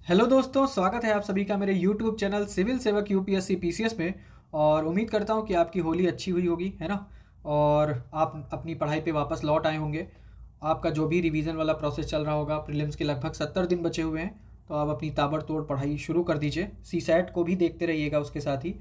Hello दोस्तों, स्वागत है आप सभी का मेरे यूट्यूब चैनल सिविल सेवक यूपीएससी पीसीएस में। और उम्मीद करता हूँ कि आपकी होली अच्छी हुई होगी, है ना। और आप अपनी पढ़ाई पे वापस लौट आए होंगे। आपका जो भी रिवीजन वाला प्रोसेस चल रहा होगा, प्रीलिम्स के लगभग 70 दिन बचे हुए हैं, तो आप अपनी ताबड़तोड़ पढ़ाई शुरू कर दीजिए। सी सैट को भी देखते रहिएगा उसके साथ ही।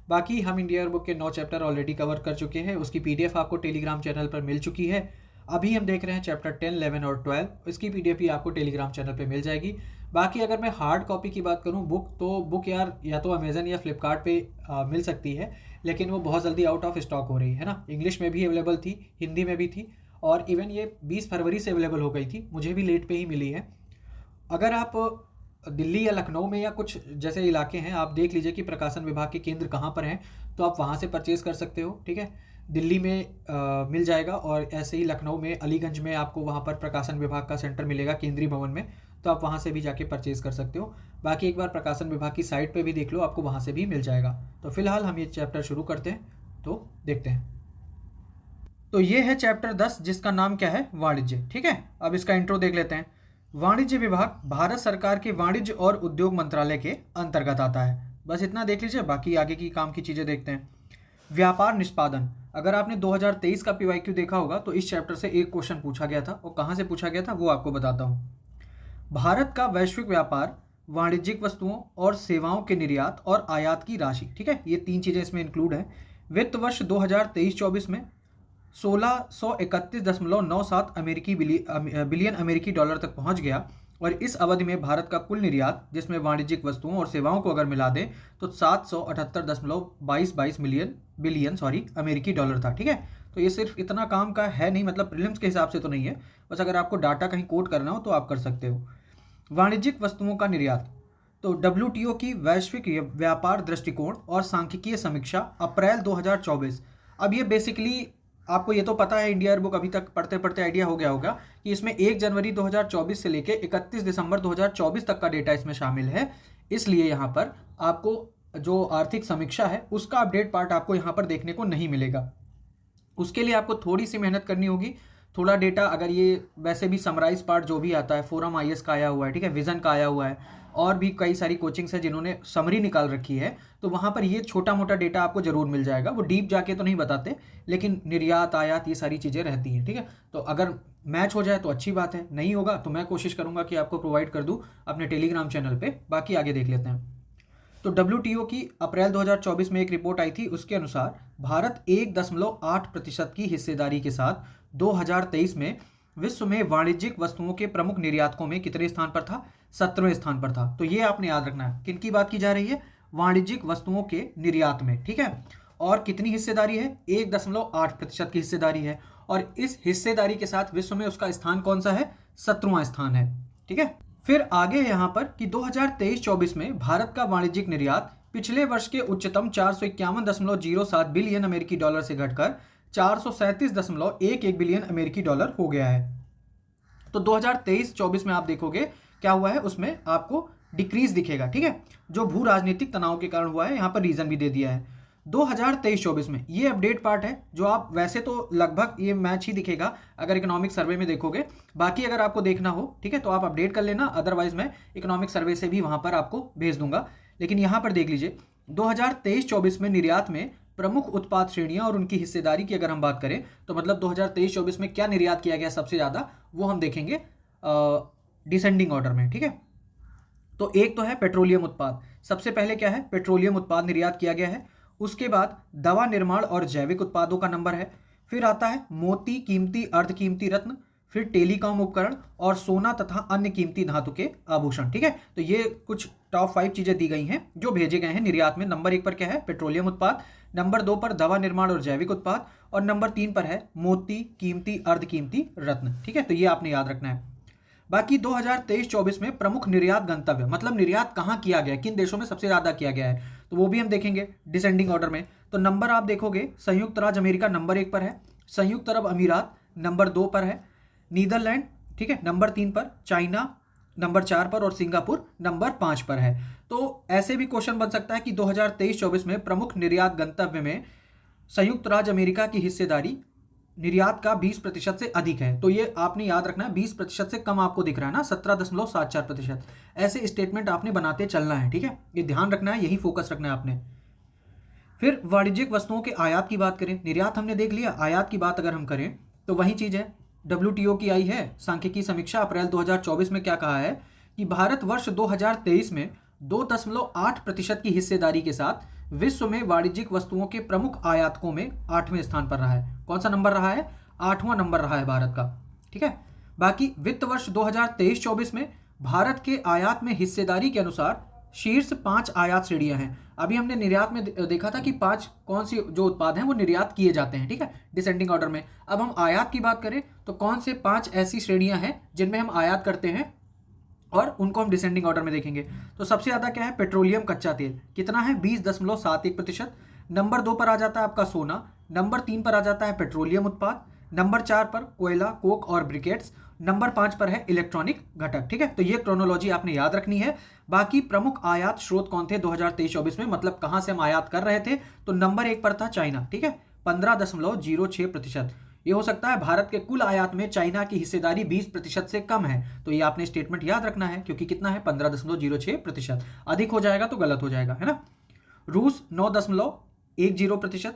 बाकी हम इंडिया बुक के 9 चैप्टर ऑलरेडी कवर कर चुके हैं। उसकी पीडीएफ आपको टेलीग्राम चैनल पर मिल चुकी है। अभी हम देख रहे हैं चैप्टर 10, 11 और 12। इसकी पीडीएफ भी आपको टेलीग्राम चैनल पे मिल जाएगी। बाकी अगर मैं हार्ड कॉपी की बात करूं बुक, तो बुक यार या तो अमेजन या फ्लिपकार्ट पे मिल सकती है, लेकिन वो बहुत जल्दी आउट ऑफ स्टॉक हो रही है ना। इंग्लिश में भी अवेलेबल थी, हिंदी में भी थी, और इवन ये 20 फरवरी से अवेलेबल हो गई थी। मुझे भी लेट पे ही मिली है। अगर आप दिल्ली या लखनऊ में या कुछ जैसे इलाके हैं, आप देख लीजिए कि प्रकाशन विभाग के केंद्र कहाँ पर हैं, तो आप वहाँ से परचेज़ कर सकते हो। ठीक है, दिल्ली में मिल जाएगा, और ऐसे ही लखनऊ में अलीगंज में आपको वहाँ पर प्रकाशन विभाग का सेंटर मिलेगा केंद्रीय भवन में, तो आप वहाँ से भी जाके परचेज़ कर सकते हो। बाकी एक बार प्रकाशन विभाग की साइट पे भी देख लो, आपको वहाँ से भी मिल जाएगा। तो फिलहाल हम ये चैप्टर शुरू करते हैं, तो देखते हैं। तो ये है चैप्टर 10, जिसका नाम क्या है, वाणिज्य। ठीक है, अब इसका इंट्रो देख लेते हैं। वाणिज्य विभाग भारत सरकार के वाणिज्य और उद्योग मंत्रालय के अंतर्गत आता है। बस इतना देख लीजिए, बाकी आगे की काम की चीज़ें देखते हैं। व्यापार निष्पादन। अगर आपने 2023 का पीवाईक्यू देखा होगा तो इस चैप्टर से एक क्वेश्चन पूछा गया था, और कहाँ से पूछा गया था वो आपको बताता हूँ। भारत का वैश्विक व्यापार, वाणिज्यिक वस्तुओं और सेवाओं के निर्यात और आयात की राशि। ठीक है, ये तीन चीज़ें इसमें इंक्लूड हैं। वित्त वर्ष 2023-24 में 1631.97 बिलियन अमेरिकी डॉलर तक पहुंच गया। और इस अवधि में भारत का कुल निर्यात, जिसमें वाणिज्यिक वस्तुओं और सेवाओं को अगर मिला दें, तो 778.22 बिलियन अमेरिकी डॉलर था। ठीक है, तो ये सिर्फ इतना काम का है नहीं, मतलब प्रीलिम्स के हिसाब से तो नहीं है, बस अगर आपको डाटा कहीं कोट करना हो तो आप कर सकते हो। वाणिज्यिक वस्तुओं का निर्यात, तो डब्ल्यूटीओ की वैश्विक व्यापार दृष्टिकोण और सांख्यिकीय समीक्षा, अप्रैल 2024। अब ये बेसिकली आपको ये तो पता है, इंडिया बुक अभी तक पढ़ते पढ़ते आइडिया हो गया होगा कि इसमें 1 जनवरी 2024 से लेके 31 दिसंबर 2024 तक का डेटा इसमें शामिल है। इसलिए यहाँ पर आपको जो आर्थिक समीक्षा है उसका अपडेट पार्ट आपको यहाँ पर देखने को नहीं मिलेगा। उसके लिए आपको थोड़ी सी मेहनत करनी होगी। थोड़ा डेटा, अगर ये वैसे भी समराइज पार्ट जो भी आता है, फोरम आईएएस का आया हुआ है, ठीक है, विजन का आया हुआ है, और भी कई सारी कोचिंग्स है जिन्होंने समरी निकाल रखी है, तो वहाँ पर ये छोटा मोटा डेटा आपको जरूर मिल जाएगा। वो डीप जाके तो नहीं बताते, लेकिन निर्यात आयात ये सारी चीज़ें रहती हैं। ठीक है, तो अगर मैच हो जाए तो अच्छी बात है, नहीं होगा तो मैं कोशिश करूँगा कि आपको प्रोवाइड कर दूँ अपने टेलीग्राम चैनल पर। बाकी आगे देख लेते हैं। तो डब्ल्यूटीओ की अप्रैल 2024 में एक रिपोर्ट आई थी, उसके अनुसार भारत 1.8% की हिस्सेदारी के साथ 2023 में विश्व में वाणिज्यिक वस्तुओं के प्रमुख निर्यातकों में कितने स्थान पर था, 17वें स्थान पर था। तो ये आपने याद रखना है, किन की बात की जा रही है, वाणिज्यिक वस्तुओं के निर्यात में। ठीक है, और कितनी हिस्सेदारी है, 1.8% की हिस्सेदारी है, और इस हिस्सेदारी के साथ विश्व में उसका स्थान कौन सा है, 17वां स्थान है। ठीक है, फिर आगे यहाँ पर कि 2023-24 में भारत का वाणिज्यिक निर्यात पिछले वर्ष के उच्चतम 451.07 बिलियन अमेरिकी डॉलर से घटकर 437.11 बिलियन अमेरिकी डॉलर हो गया है। तो 2023-24 में आप देखोगे क्या हुआ है, उसमें आपको डिक्रीज दिखेगा। ठीक है, जो भू राजनीतिक तनाव के कारण हुआ है, यहाँ पर रीजन भी दे दिया है। 2023-24 में ये अपडेट पार्ट है, जो आप वैसे तो लगभग ये मैच ही दिखेगा अगर इकोनॉमिक सर्वे में देखोगे। बाकी अगर आपको देखना हो, ठीक है, तो आप अपडेट कर लेना, अदरवाइज मैं इकोनॉमिक सर्वे से भी वहां पर आपको भेज दूंगा। लेकिन यहाँ पर देख लीजिए, 2023-24 में निर्यात में प्रमुख उत्पाद श्रेणियां और उनकी हिस्सेदारी की अगर हम बात करें, तो मतलब 2023-24 में क्या निर्यात किया गया सबसे ज़्यादा, वो हम देखेंगे डिसेंडिंग ऑर्डर में। ठीक है, तो एक तो है पेट्रोलियम उत्पाद। सबसे पहले क्या है, पेट्रोलियम उत्पाद निर्यात किया गया है। उसके बाद दवा निर्माण और जैविक उत्पादों का नंबर है। फिर आता है मोती, कीमती अर्धकीमती रत्न, फिर टेलीकॉम उपकरण और सोना तथा अन्य कीमती धातु के आभूषण। ठीक है, तो ये कुछ टॉप 5 चीजें दी गई हैं जो भेजे गए हैं निर्यात में। नंबर 1 पर क्या है, पेट्रोलियम उत्पाद, नंबर 2 पर दवा निर्माण और जैविक उत्पाद, और नंबर 3 पर है मोती, कीमती अर्धकीमती रत्न। ठीक है, तो ये आपने याद रखना है। बाकी 2023-24 में प्रमुख निर्यात गंतव्य, मतलब निर्यात कहाँ किया गया, किन देशों में सबसे ज्यादा किया गया है, तो वो भी हम देखेंगे डिसेंडिंग ऑर्डर में। तो नंबर आप देखोगे, संयुक्त राज्य अमेरिका नंबर 1 पर है, संयुक्त अरब अमीरात नंबर 2 पर है, नीदरलैंड, ठीक है, नंबर 3 पर, चाइना नंबर 4 पर, और सिंगापुर नंबर 5 पर है। तो ऐसे भी क्वेश्चन बन सकता है कि 2023-24 में प्रमुख निर्यात गंतव्य में संयुक्त राज्य अमेरिका की हिस्सेदारी निर्यात का 20% से अधिक है। तो ये आपने याद रखना है, 20% से कम आपको दिख रहा है ना, 17.74%। ऐसे स्टेटमेंट आपने बनाते चलना है, ठीक है, ये ध्यान रखना है, यही फोकस रखना है आपने। फिर वाणिज्यिक वस्तुओं के आयात की बात करें, निर्यात हमने देख लिया, आयात की बात अगर हम करें तो वही चीज़ है, WTO की आई है सांख्यिकी समीक्षा अप्रैल 2024 में क्या कहा है कि भारत वर्ष 2023 में 2.8% की हिस्सेदारी के साथ विश्व में वाणिज्यिक वस्तुओं के प्रमुख आयातकों में 8वें स्थान पर रहा है। कौन सा नंबर रहा है? 8वां नंबर रहा है भारत का, ठीक है। बाकी वित्त वर्ष 2023-24 में भारत के आयात में हिस्सेदारी के अनुसार शीर्ष 5 आयात श्रेणियां हैं। अभी हमने निर्यात में देखा था कि 5 कौन सी जो उत्पाद हैं वो निर्यात किए जाते हैं, ठीक है, डिसेंडिंग ऑर्डर में। अब हम आयात की बात करें तो कौन से 5 ऐसी श्रेणियां हैं जिनमें हम आयात करते हैं और उनको हम डिसेंडिंग ऑर्डर में देखेंगे। तो सबसे ज़्यादा क्या है? पेट्रोलियम कच्चा तेल, कितना है? 20.71%। नंबर 2 पर आ जाता है आपका सोना, नंबर 3 पर आ जाता है पेट्रोलियम उत्पाद, नंबर 4 पर कोयला, कोक और ब्रिकेट्स, नंबर 5 पर है इलेक्ट्रॉनिक घटक, ठीक है। तो ये क्रोनोलॉजी आपने याद रखनी है। बाकी प्रमुख आयात स्रोत कौन थे 2023-24 में, मतलब कहां से हम आयात कर रहे थे? तो नंबर 1 पर था चाइना, ठीक है, 15.06%। ये हो सकता है भारत के कुल आयात में चाइना की हिस्सेदारी 20% से कम है, तो ये आपने स्टेटमेंट याद रखना है, क्योंकि कितना है? 15.06%। अधिक हो जाएगा तो गलत हो जाएगा, है ना। रूस 9.10%,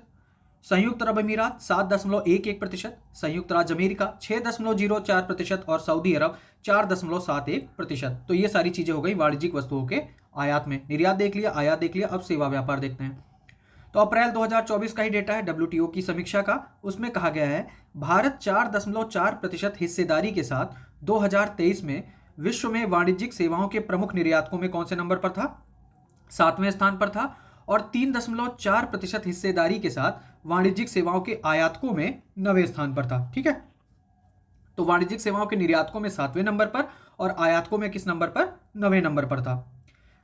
संयुक्त अरब अमीरात 7.11%, संयुक्त राज्य अमेरिका 6.04% और सऊदी अरब 4.71%। तो ये सारी चीजें हो गई वाणिज्यिक वस्तुओं के आयात में। निर्यात देख लिया, आयात देख लिया, अब सेवा व्यापार देखते हैं। तो अप्रैल 2024 का ही डेटा है WTO की समीक्षा का, उसमें कहा गया है भारत 4.4% हिस्सेदारी के साथ 2023 में विश्व में वाणिज्यिक सेवाओं के प्रमुख निर्यातकों में कौन से नंबर पर था? 7वें स्थान पर था। और 3.4% हिस्सेदारी के साथ वाणिज्यिक सेवाओं के आयातकों में 9वें स्थान पर था, ठीक है। तो वाणिज्यिक सेवाओं के निर्यातकों में 7वें नंबर पर और आयातकों में किस नंबर पर? 9वें नंबर पर था।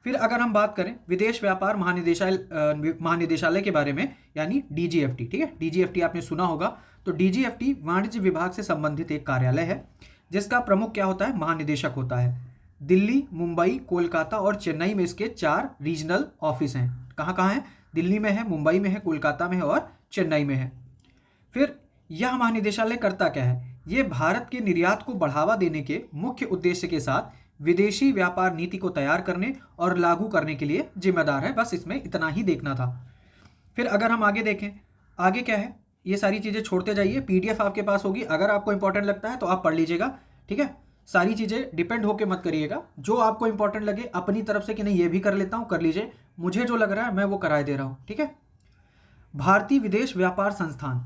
फिर अगर हम बात करें विदेश व्यापार महानिदेशालय के बारे में, यानी DGFT, ठीक है, DGFT आपने सुना होगा। तो DGFT वाणिज्य विभाग से संबंधित एक कार्यालय है जिसका प्रमुख क्या होता है? महानिदेशक होता है। दिल्ली, मुंबई, कोलकाता और चेन्नई में इसके 4 रीजनल ऑफिस हैं। कहाँ कहाँ है? दिल्ली में है, मुंबई में है, कोलकाता में है और चेन्नई में है। फिर यह महानिदेशालय करता क्या है? ये भारत के निर्यात को बढ़ावा देने के मुख्य उद्देश्य के साथ विदेशी व्यापार नीति को तैयार करने और लागू करने के लिए जिम्मेदार है। बस इसमें इतना ही देखना था। फिर अगर हम आगे देखें, आगे क्या है? ये सारी चीज़ें छोड़ते जाइए, PDF आपके पास होगी, अगर आपको इंपॉर्टेंट लगता है तो आप पढ़ लीजिएगा, ठीक है। सारी चीज़ें डिपेंड होकर मत करिएगा, जो आपको इंपॉर्टेंट लगे अपनी तरफ से कि नहीं ये भी कर लेता हूँ, कर लीजिए, मुझे जो लग रहा है मैं वो कराए दे रहा हूँ, ठीक है। भारतीय विदेश व्यापार संस्थान,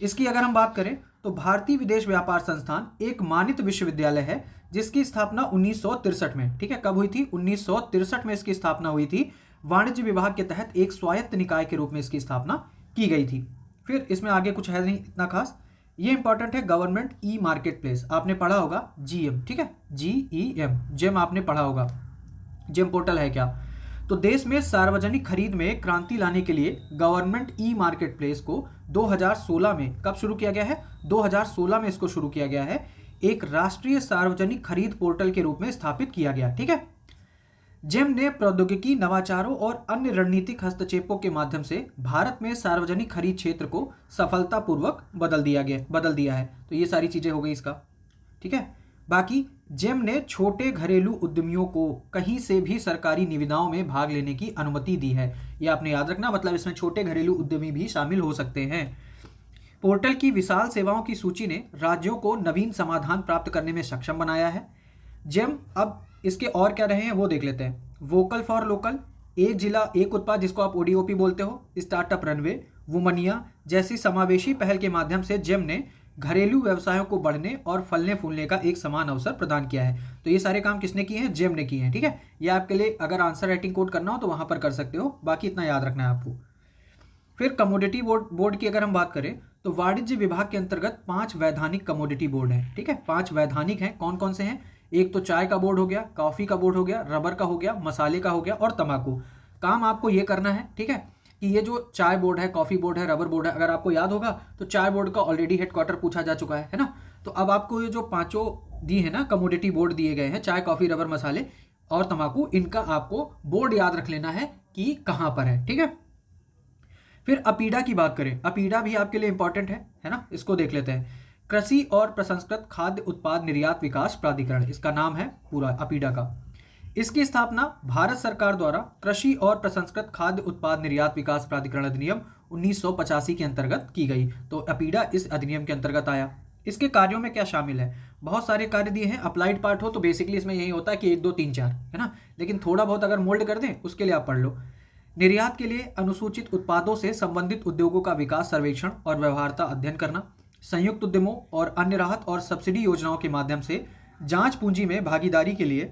इसकी अगर हम बात करें तो भारतीय विदेश व्यापार संस्थान एक मानित विश्वविद्यालय है जिसकी स्थापना 1963 में, ठीक है, कब हुई थी? 1963 में इसकी स्थापना हुई थी। वाणिज्य विभाग के तहत एक स्वायत्त निकाय के रूप में इसकी स्थापना की गई थी। फिर इसमें आगे कुछ है नहीं इतना खास। ये इंपॉर्टेंट है, गवर्नमेंट ई मार्केट प्लेस, आपने पढ़ा होगा, GEM, ठीक है, GEM आपने पढ़ा होगा। GEM पोर्टल है क्या? तो देश में सार्वजनिक खरीद में क्रांति लाने के लिए गवर्नमेंट ई मार्केट प्लेस को 2016 में, कब शुरू किया गया है? 2016 में इसको शुरू किया गया है, एक राष्ट्रीय सार्वजनिक खरीद पोर्टल के रूप में स्थापित किया गया, ठीक है। जेम ने प्रौद्योगिकी, नवाचारों और अन्य रणनीतिक हस्तक्षेपों के माध्यम से भारत में सार्वजनिक खरीद क्षेत्र को सफलतापूर्वक बदल दिया है। तो ये सारी चीजें हो गई इसका, ठीक है। बाकी जेम ने छोटे घरेलू उद्यमियों को कहीं से भी सरकारी निविदाओं में भाग लेने की अनुमति दी है। ये आपने याद रखना, मतलब इसमें छोटे घरेलू उद्यमी भी शामिल हो सकते हैं। पोर्टल की विशाल सेवाओं की सूची ने राज्यों को नवीन समाधान प्राप्त करने में सक्षम बनाया है। जेम अब इसके और क्या रहे हैं वो देख लेते हैं। वोकल फॉर लोकल, एक जिला एक उत्पाद जिसको आप ODOP बोलते हो, स्टार्टअप रनवे, वुमनिया जैसी समावेशी पहल के माध्यम से जेम ने घरेलू व्यवसायों को बढ़ने और फलने फूलने का एक समान अवसर प्रदान किया है। तो ये सारे काम किसने किए हैं? जेम ने किए हैं, ठीक है। ये आपके लिए अगर आंसर राइटिंग कोड करना हो तो वहां पर कर सकते हो, बाकी इतना याद रखना है आपको। फिर कमोडिटी बोर्ड की अगर हम बात करें तो वाणिज्य विभाग के अंतर्गत 5 वैधानिक कमोडिटी बोर्ड हैं, ठीक है, 5 वैधानिक हैं। कौन कौन से हैं? एक तो चाय का बोर्ड हो गया, कॉफी का बोर्ड हो गया, रबर का हो गया, मसाले का हो गया और तंबाकू। काम आपको ये करना है, ठीक है, कि ये जो चाय बोर्ड है, कॉफी बोर्ड है, रबर बोर्ड है, अगर आपको याद होगा तो चाय बोर्ड का ऑलरेडी हेडक्वार्टर पूछा जा चुका है ना। तो अब आपको ये जो 5 दी है ना कमोडिटी बोर्ड दिए गए हैं, चाय, कॉफी, रबर, मसाले और तंबाकू, इनका आपको बोर्ड याद रख लेना है कि कहाँ पर है, ठीक है। फिर अपीडा की बात करें, अपीडा भी आपके लिए इंपॉर्टेंट है ना, इसको देख लेते हैं। कृषि और प्रसंस्कृत खाद्य उत्पाद निर्यात विकास प्राधिकरण, इसका नाम है पूरा अपीडा का। इसकी स्थापना भारत सरकार द्वारा कृषि और प्रसंस्कृत खाद्य उत्पाद निर्यात विकास प्राधिकरण अधिनियम 1985 के अंतर्गत की गई। तो अपीडा इस अधिनियम के अंतर्गत आया। इसके कार्यों में क्या शामिल है, बहुत सारे कार्य दिए हैं। अप्लाइड पार्ट हो तो बेसिकली इसमें यही होता है कि 1 2 3 4 है ना, लेकिन थोड़ा बहुत अगर मोल्ड कर दें उसके लिए आप पढ़ लो। निर्यात के लिए अनुसूचित उत्पादों से संबंधित उद्योगों का विकास सर्वेक्षण और व्यवहार्यता अध्ययन करना, संयुक्त उद्यमों और अन्य राहत और सब्सिडी योजनाओं के माध्यम से जांच पूंजी में भागीदारी के लिए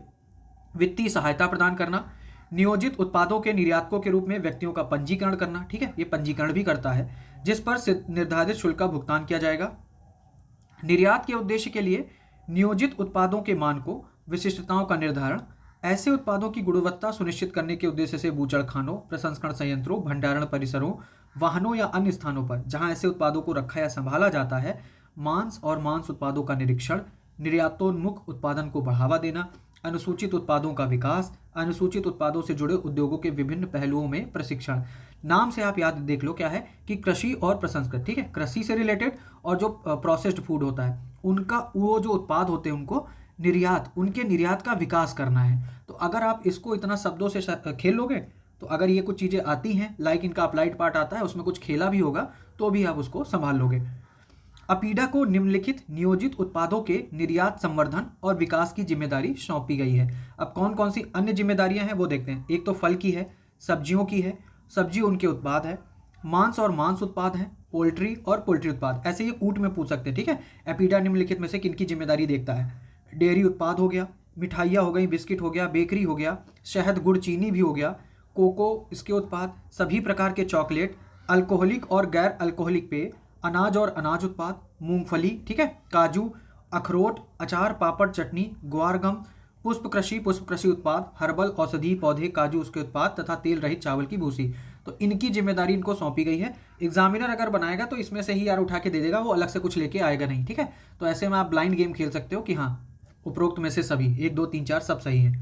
वित्तीय सहायता प्रदान करना, नियोजित उत्पादों के निर्यातकों के रूप में व्यक्तियों का पंजीकरण करना, ठीक है, ये पंजीकरण भी करता है जिस पर निर्धारित शुल्क का भुगतान किया जाएगा। निर्यात के उद्देश्य के लिए नियोजित उत्पादों के मानकों विशिष्टताओं का निर्धारण, ऐसे उत्पादों की गुणवत्ता सुनिश्चित करने के उद्देश्य से बूचड़खानों, प्रसंस्करण संयंत्रों, भंडारण परिसरों, वाहनों या अन्य स्थानों पर जहां ऐसे उत्पादों को रखा या संभाला जाता है, मांस और मांस उत्पादों का निरीक्षण, निर्यातोन्मुख उत्पादन को बढ़ावा देना, अनुसूचित उत्पादों का विकास, अनुसूचित उत्पादों से जुड़े उद्योगों के विभिन्न पहलुओं में प्रशिक्षण। नाम से आप याद देख लो क्या है कि कृषि और प्रसंस्कृत, ठीक है, कृषि से रिलेटेड और जो प्रोसेस्ड फूड होता है उनका वो जो उत्पाद होते हैं उनको निर्यात, उनके निर्यात का विकास करना है। तो अगर आप इसको इतना शब्दों से खेल लोगे तो अगर ये कुछ चीज़ें आती हैं, लाइक इनका अप्लाइड पार्ट आता है उसमें कुछ खेला भी होगा तो भी आप उसको संभाल लोगे। अपीडा को निम्नलिखित नियोजित उत्पादों के निर्यात, संवर्धन और विकास की जिम्मेदारी सौंपी गई है। अब कौन कौन सी अन्य जिम्मेदारियां हैं वो देखते हैं। एक तो फल की है, सब्जियों की है, सब्जी उनके उत्पाद है, मांस और मांस उत्पाद है, पोल्ट्री और पोल्ट्री उत्पाद। ऐसे ये कूट में पूछ सकते हैं, ठीक है। अपीडा निम्नलिखित में से किनकी जिम्मेदारी देखता है। डेयरी उत्पाद हो गया, मिठाइयाँ हो गई, बिस्किट हो गया, बेकरी हो गया, शहद, गुड़, चीनी भी हो गया, कोको इसके उत्पाद, सभी प्रकार के चॉकलेट, अल्कोहलिक और गैर अल्कोहलिक पेय, अनाज और अनाज उत्पाद, मूंगफली, ठीक है, काजू, अखरोट, अचार, पापड़, चटनी, ग्वार गम, पुष्प कृषि उत्पाद, हर्बल औषधि पौधे, काजू उसके उत्पाद तथा तेल रहित चावल की भूसी। तो इनकी जिम्मेदारी इनको सौंपी गई है। एग्जामिनर अगर बनाएगा तो इसमें से ही यार उठा के दे देगा, वो अलग से कुछ लेके आएगा नहीं, ठीक है। तो ऐसे में आप ब्लाइंड गेम खेल सकते हो कि हाँ उपरोक्त में से सभी 1 2 3 4 सब सही है।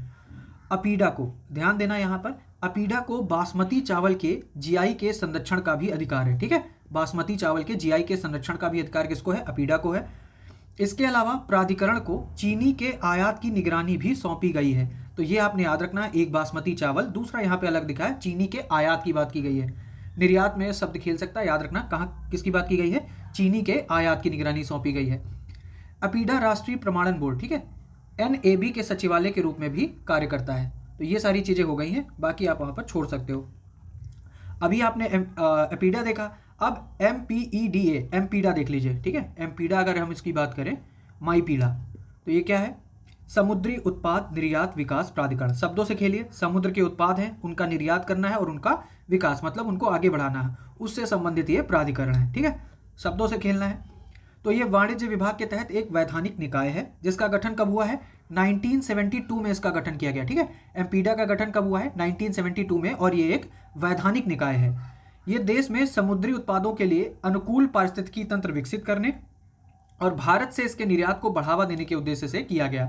अपीडा को ध्यान देना, यहाँ पर अपीडा को बासमती चावल के जीआई के संरक्षण का भी अधिकार है, ठीक है। बासमती चावल के जीआई के संरक्षण का भी अधिकार किसको है, अपीडा को है। इसके अलावा प्राधिकरण को चीनी के आयात की निगरानी भी सौंपी गई है। तो ये आपने याद रखना है, एक बासमती चावल, दूसरा यहाँ पे अलग दिखा है, चीनी के आयात की बात की गई है। निर्यात में शब्द खेल सकता है, याद रखना कहाँ किसकी बात की गई है, चीनी के आयात की निगरानी सौंपी गई है। अपीडा राष्ट्रीय प्रमाणन बोर्ड, ठीक है, NAB के सचिवालय के रूप में भी कार्य करता है। तो ये सारी चीज़ें हो गई हैं, बाकी आप वहाँ पर छोड़ सकते हो। अभी आपने अपीडा देखा, अब MPEDA, एमपीडा देख लीजिए, ठीक है। एमपीडा अगर हम इसकी बात करें, माईपीडा, तो ये क्या है, समुद्री उत्पाद निर्यात विकास प्राधिकरण। शब्दों से खेलिए, समुद्र के उत्पाद हैं उनका निर्यात करना है और उनका विकास मतलब उनको आगे बढ़ाना है, उससे संबंधित ये प्राधिकरण है, ठीक है, शब्दों से खेलना है। तो ये वाणिज्य विभाग के तहत एक वैधानिक निकाय है जिसका गठन कब हुआ है, 1972 में इसका गठन किया गया, ठीक है। एमपीडा का गठन कब हुआ है, 1972 में, और ये एक वैधानिक निकाय है। ये देश में समुद्री उत्पादों के लिए अनुकूल पारिस्थितिकी तंत्र विकसित करने और भारत से इसके निर्यात को बढ़ावा देने के उद्देश्य से किया गया।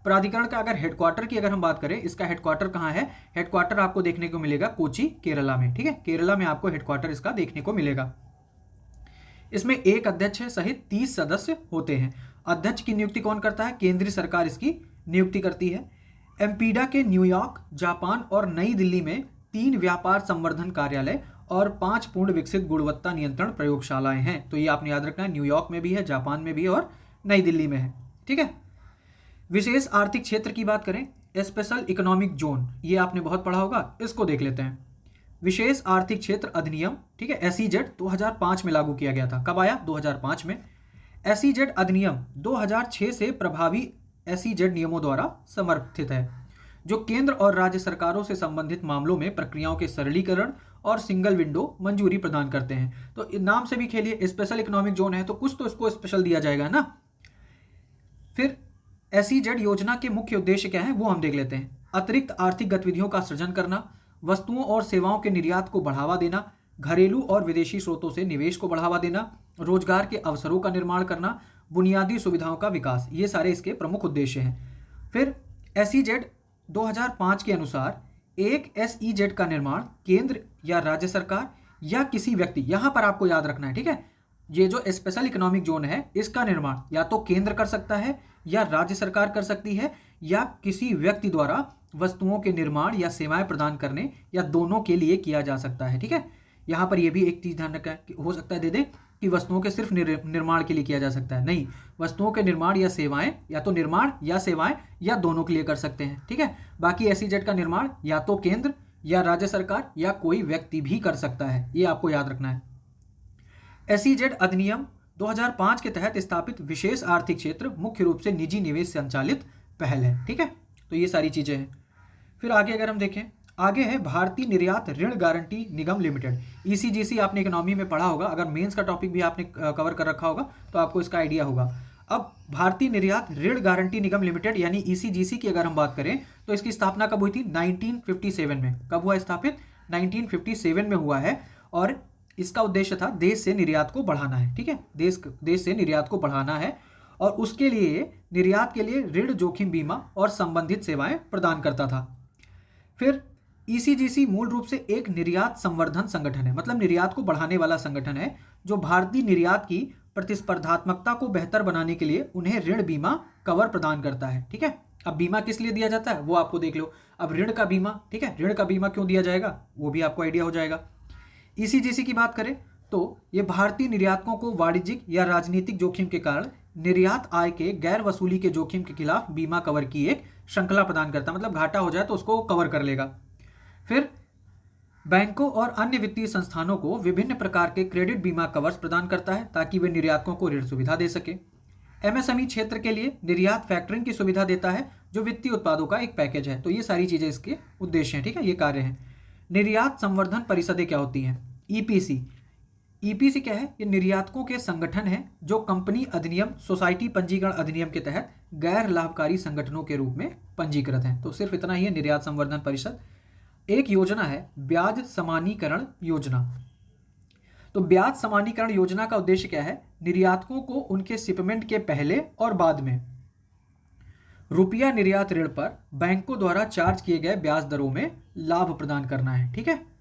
प्राधिकरण का अगर हेडक्वार्टर की अगर हम बात करें, इसका हेडक्वार्टर कहाँ है, हेडक्वार्टर आपको देखने को मिलेगा कोची, केरला में, ठीक है। केरला में आपको हेडक्वार्टर इसका देखने को मिलेगा। इसमें एक अध्यक्ष है सहित 30 सदस्य होते हैं। अध्यक्ष की नियुक्ति कौन करता है, केंद्रीय सरकार इसकी नियुक्ति करती है। एमपीडा के न्यूयॉर्क, जापान और नई दिल्ली में 3 व्यापार संवर्धन कार्यालय और 5 पूर्ण विकसित गुणवत्ता नियंत्रण प्रयोगशालाएं हैं। तो ये आपने याद रखना है, न्यूयॉर्क में भी है, जापान में भी है और नई दिल्ली में है, ठीक है। विशेष आर्थिक क्षेत्र की बात करें, स्पेशल इकोनॉमिक जोन, ये आपने बहुत पढ़ा होगा, इसको देख लेते हैं। विशेष आर्थिक क्षेत्र अधिनियम, ठीक है, SEZ 2005 में लागू किया गया था। कब आया, 2005 में। SEZ अधिनियम 2006 से प्रभावी SEZ नियमों द्वारा समर्थित है, जो केंद्र और राज्य सरकारों से संबंधित मामलों में प्रक्रियाओं के सरलीकरण और सिंगल विंडो मंजूरी प्रदान करते हैं। तो नाम से भी खेलिए, स्पेशल इकोनॉमिक जोन है तो कुछ तो इसको स्पेशल दिया जाएगा ना। फिर SEZ योजना के मुख्य उद्देश्य क्या है वो हम देख लेते हैं। अतिरिक्त आर्थिक गतिविधियों का सृजन करना, वस्तुओं और सेवाओं के निर्यात को बढ़ावा देना, घरेलू और विदेशी स्रोतों से निवेश को बढ़ावा देना, रोजगार के अवसरों का निर्माण करना, बुनियादी सुविधाओं का विकास, ये सारे इसके प्रमुख उद्देश्य हैं। फिर SEZ 2005 के अनुसार एक SEZ का निर्माण केंद्र या राज्य सरकार या किसी व्यक्ति, यहां पर आपको याद रखना है, ठीक है, ये जो स्पेशल इकोनॉमिक जोन है इसका निर्माण या तो केंद्र कर सकता है या राज्य सरकार कर सकती है या किसी व्यक्ति द्वारा वस्तुओं के निर्माण या सेवाएं प्रदान करने या दोनों के लिए किया जा सकता है, ठीक है। यहाँ पर यह भी एक चीज ध्यान रखा हो सकता है दे दें कि वस्तुओं के सिर्फ निर्माण के लिए किया जा सकता है, नहीं, वस्तुओं के निर्माण या सेवाएं या तो निर्माण या सेवाएं या दोनों के लिए कर सकते हैं, ठीक है। बाकी SEZ का निर्माण या तो केंद्र या राज्य सरकार या कोई व्यक्ति भी कर सकता है, ये आपको याद रखना है। SEZ अधिनियम 2005 के तहत स्थापित विशेष आर्थिक क्षेत्र मुख्य रूप से निजी निवेश संचालित पहल है, ठीक है। तो ये सारी चीजें हैं। फिर आगे अगर हम देखें, आगे है भारतीय निर्यात ऋण गारंटी निगम लिमिटेड। ECGC आपने इकोनॉमी में पढ़ा होगा, अगर मेंस का टॉपिक भी आपने कवर कर रखा होगा तो आपको इसका आइडिया होगा। अब भारतीय निर्यात ऋण गारंटी निगम लिमिटेड यानी ECGC की अगर हम बात करें तो इसकी स्थापना कब हुई थी? 1957 में। कब हुआ स्थापित? 1957 में हुआ है और इसका उद्देश्य था देश से निर्यात को बढ़ाना है, ठीक है, देश से निर्यात को बढ़ाना है और उसके लिए निर्यात के लिए ऋण जोखिम बीमा और संबंधित सेवाएं प्रदान करता था। फिर ECGC मूल रूप से एक निर्यात संवर्धन संगठन है, मतलब निर्यात को बढ़ाने वाला संगठन है जो भारतीय निर्यात की प्रतिस्पर्धात्मकता को बेहतर बनाने के लिए उन्हें ऋण बीमा कवर प्रदान करता है, ठीक है। अब बीमा किस लिए दिया जाता है वो आपको देख लो। अब ऋण का बीमा, ठीक है, ऋण का बीमा क्यों दिया जाएगा वो भी आपको आइडिया हो जाएगा। ECGC की बात करें तो ये भारतीय निर्यातकों को वाणिज्यिक या राजनीतिक जोखिम के कारण निर्यात आय के गैर वसूली के जोखिम के खिलाफ बीमा कवर की एक श्रृंखला प्रदान करता है, मतलब घाटा हो जाए तो उसको कवर कर लेगा। फिर बैंकों और अन्य वित्तीय संस्थानों को विभिन्न प्रकार के क्रेडिट बीमा कवर्स प्रदान करता है ताकि वे निर्यातकों को ऋण सुविधा दे सके। MSME क्षेत्र के लिए निर्यात फैक्टरिंग की सुविधा देता है जो वित्तीय उत्पादों का एक पैकेज है। तो ये सारी चीजें इसके उद्देश्य हैं, ठीक है, ये कार्य हैं। निर्यात संवर्धन परिषदें क्या होती हैं? EPC क्या है? ये निर्यातकों के संगठन है जो कंपनी अधिनियम, सोसाइटी पंजीकरण अधिनियम के तहत गैर लाभकारी संगठनों के रूप में पंजीकृत हैं। तो सिर्फ इतना ही है निर्यात संवर्धन परिषद। एक योजना है ब्याज समानीकरण योजना। तो ब्याज समानीकरण योजना का उद्देश्य क्या है? निर्यातकों को उनके शिपमेंट के पहले और बाद में रुपया निर्यात ऋण पर बैंकों द्वारा चार्ज किए गए ब्याज दरों में लाभ प्रदान करना है, ठीक है।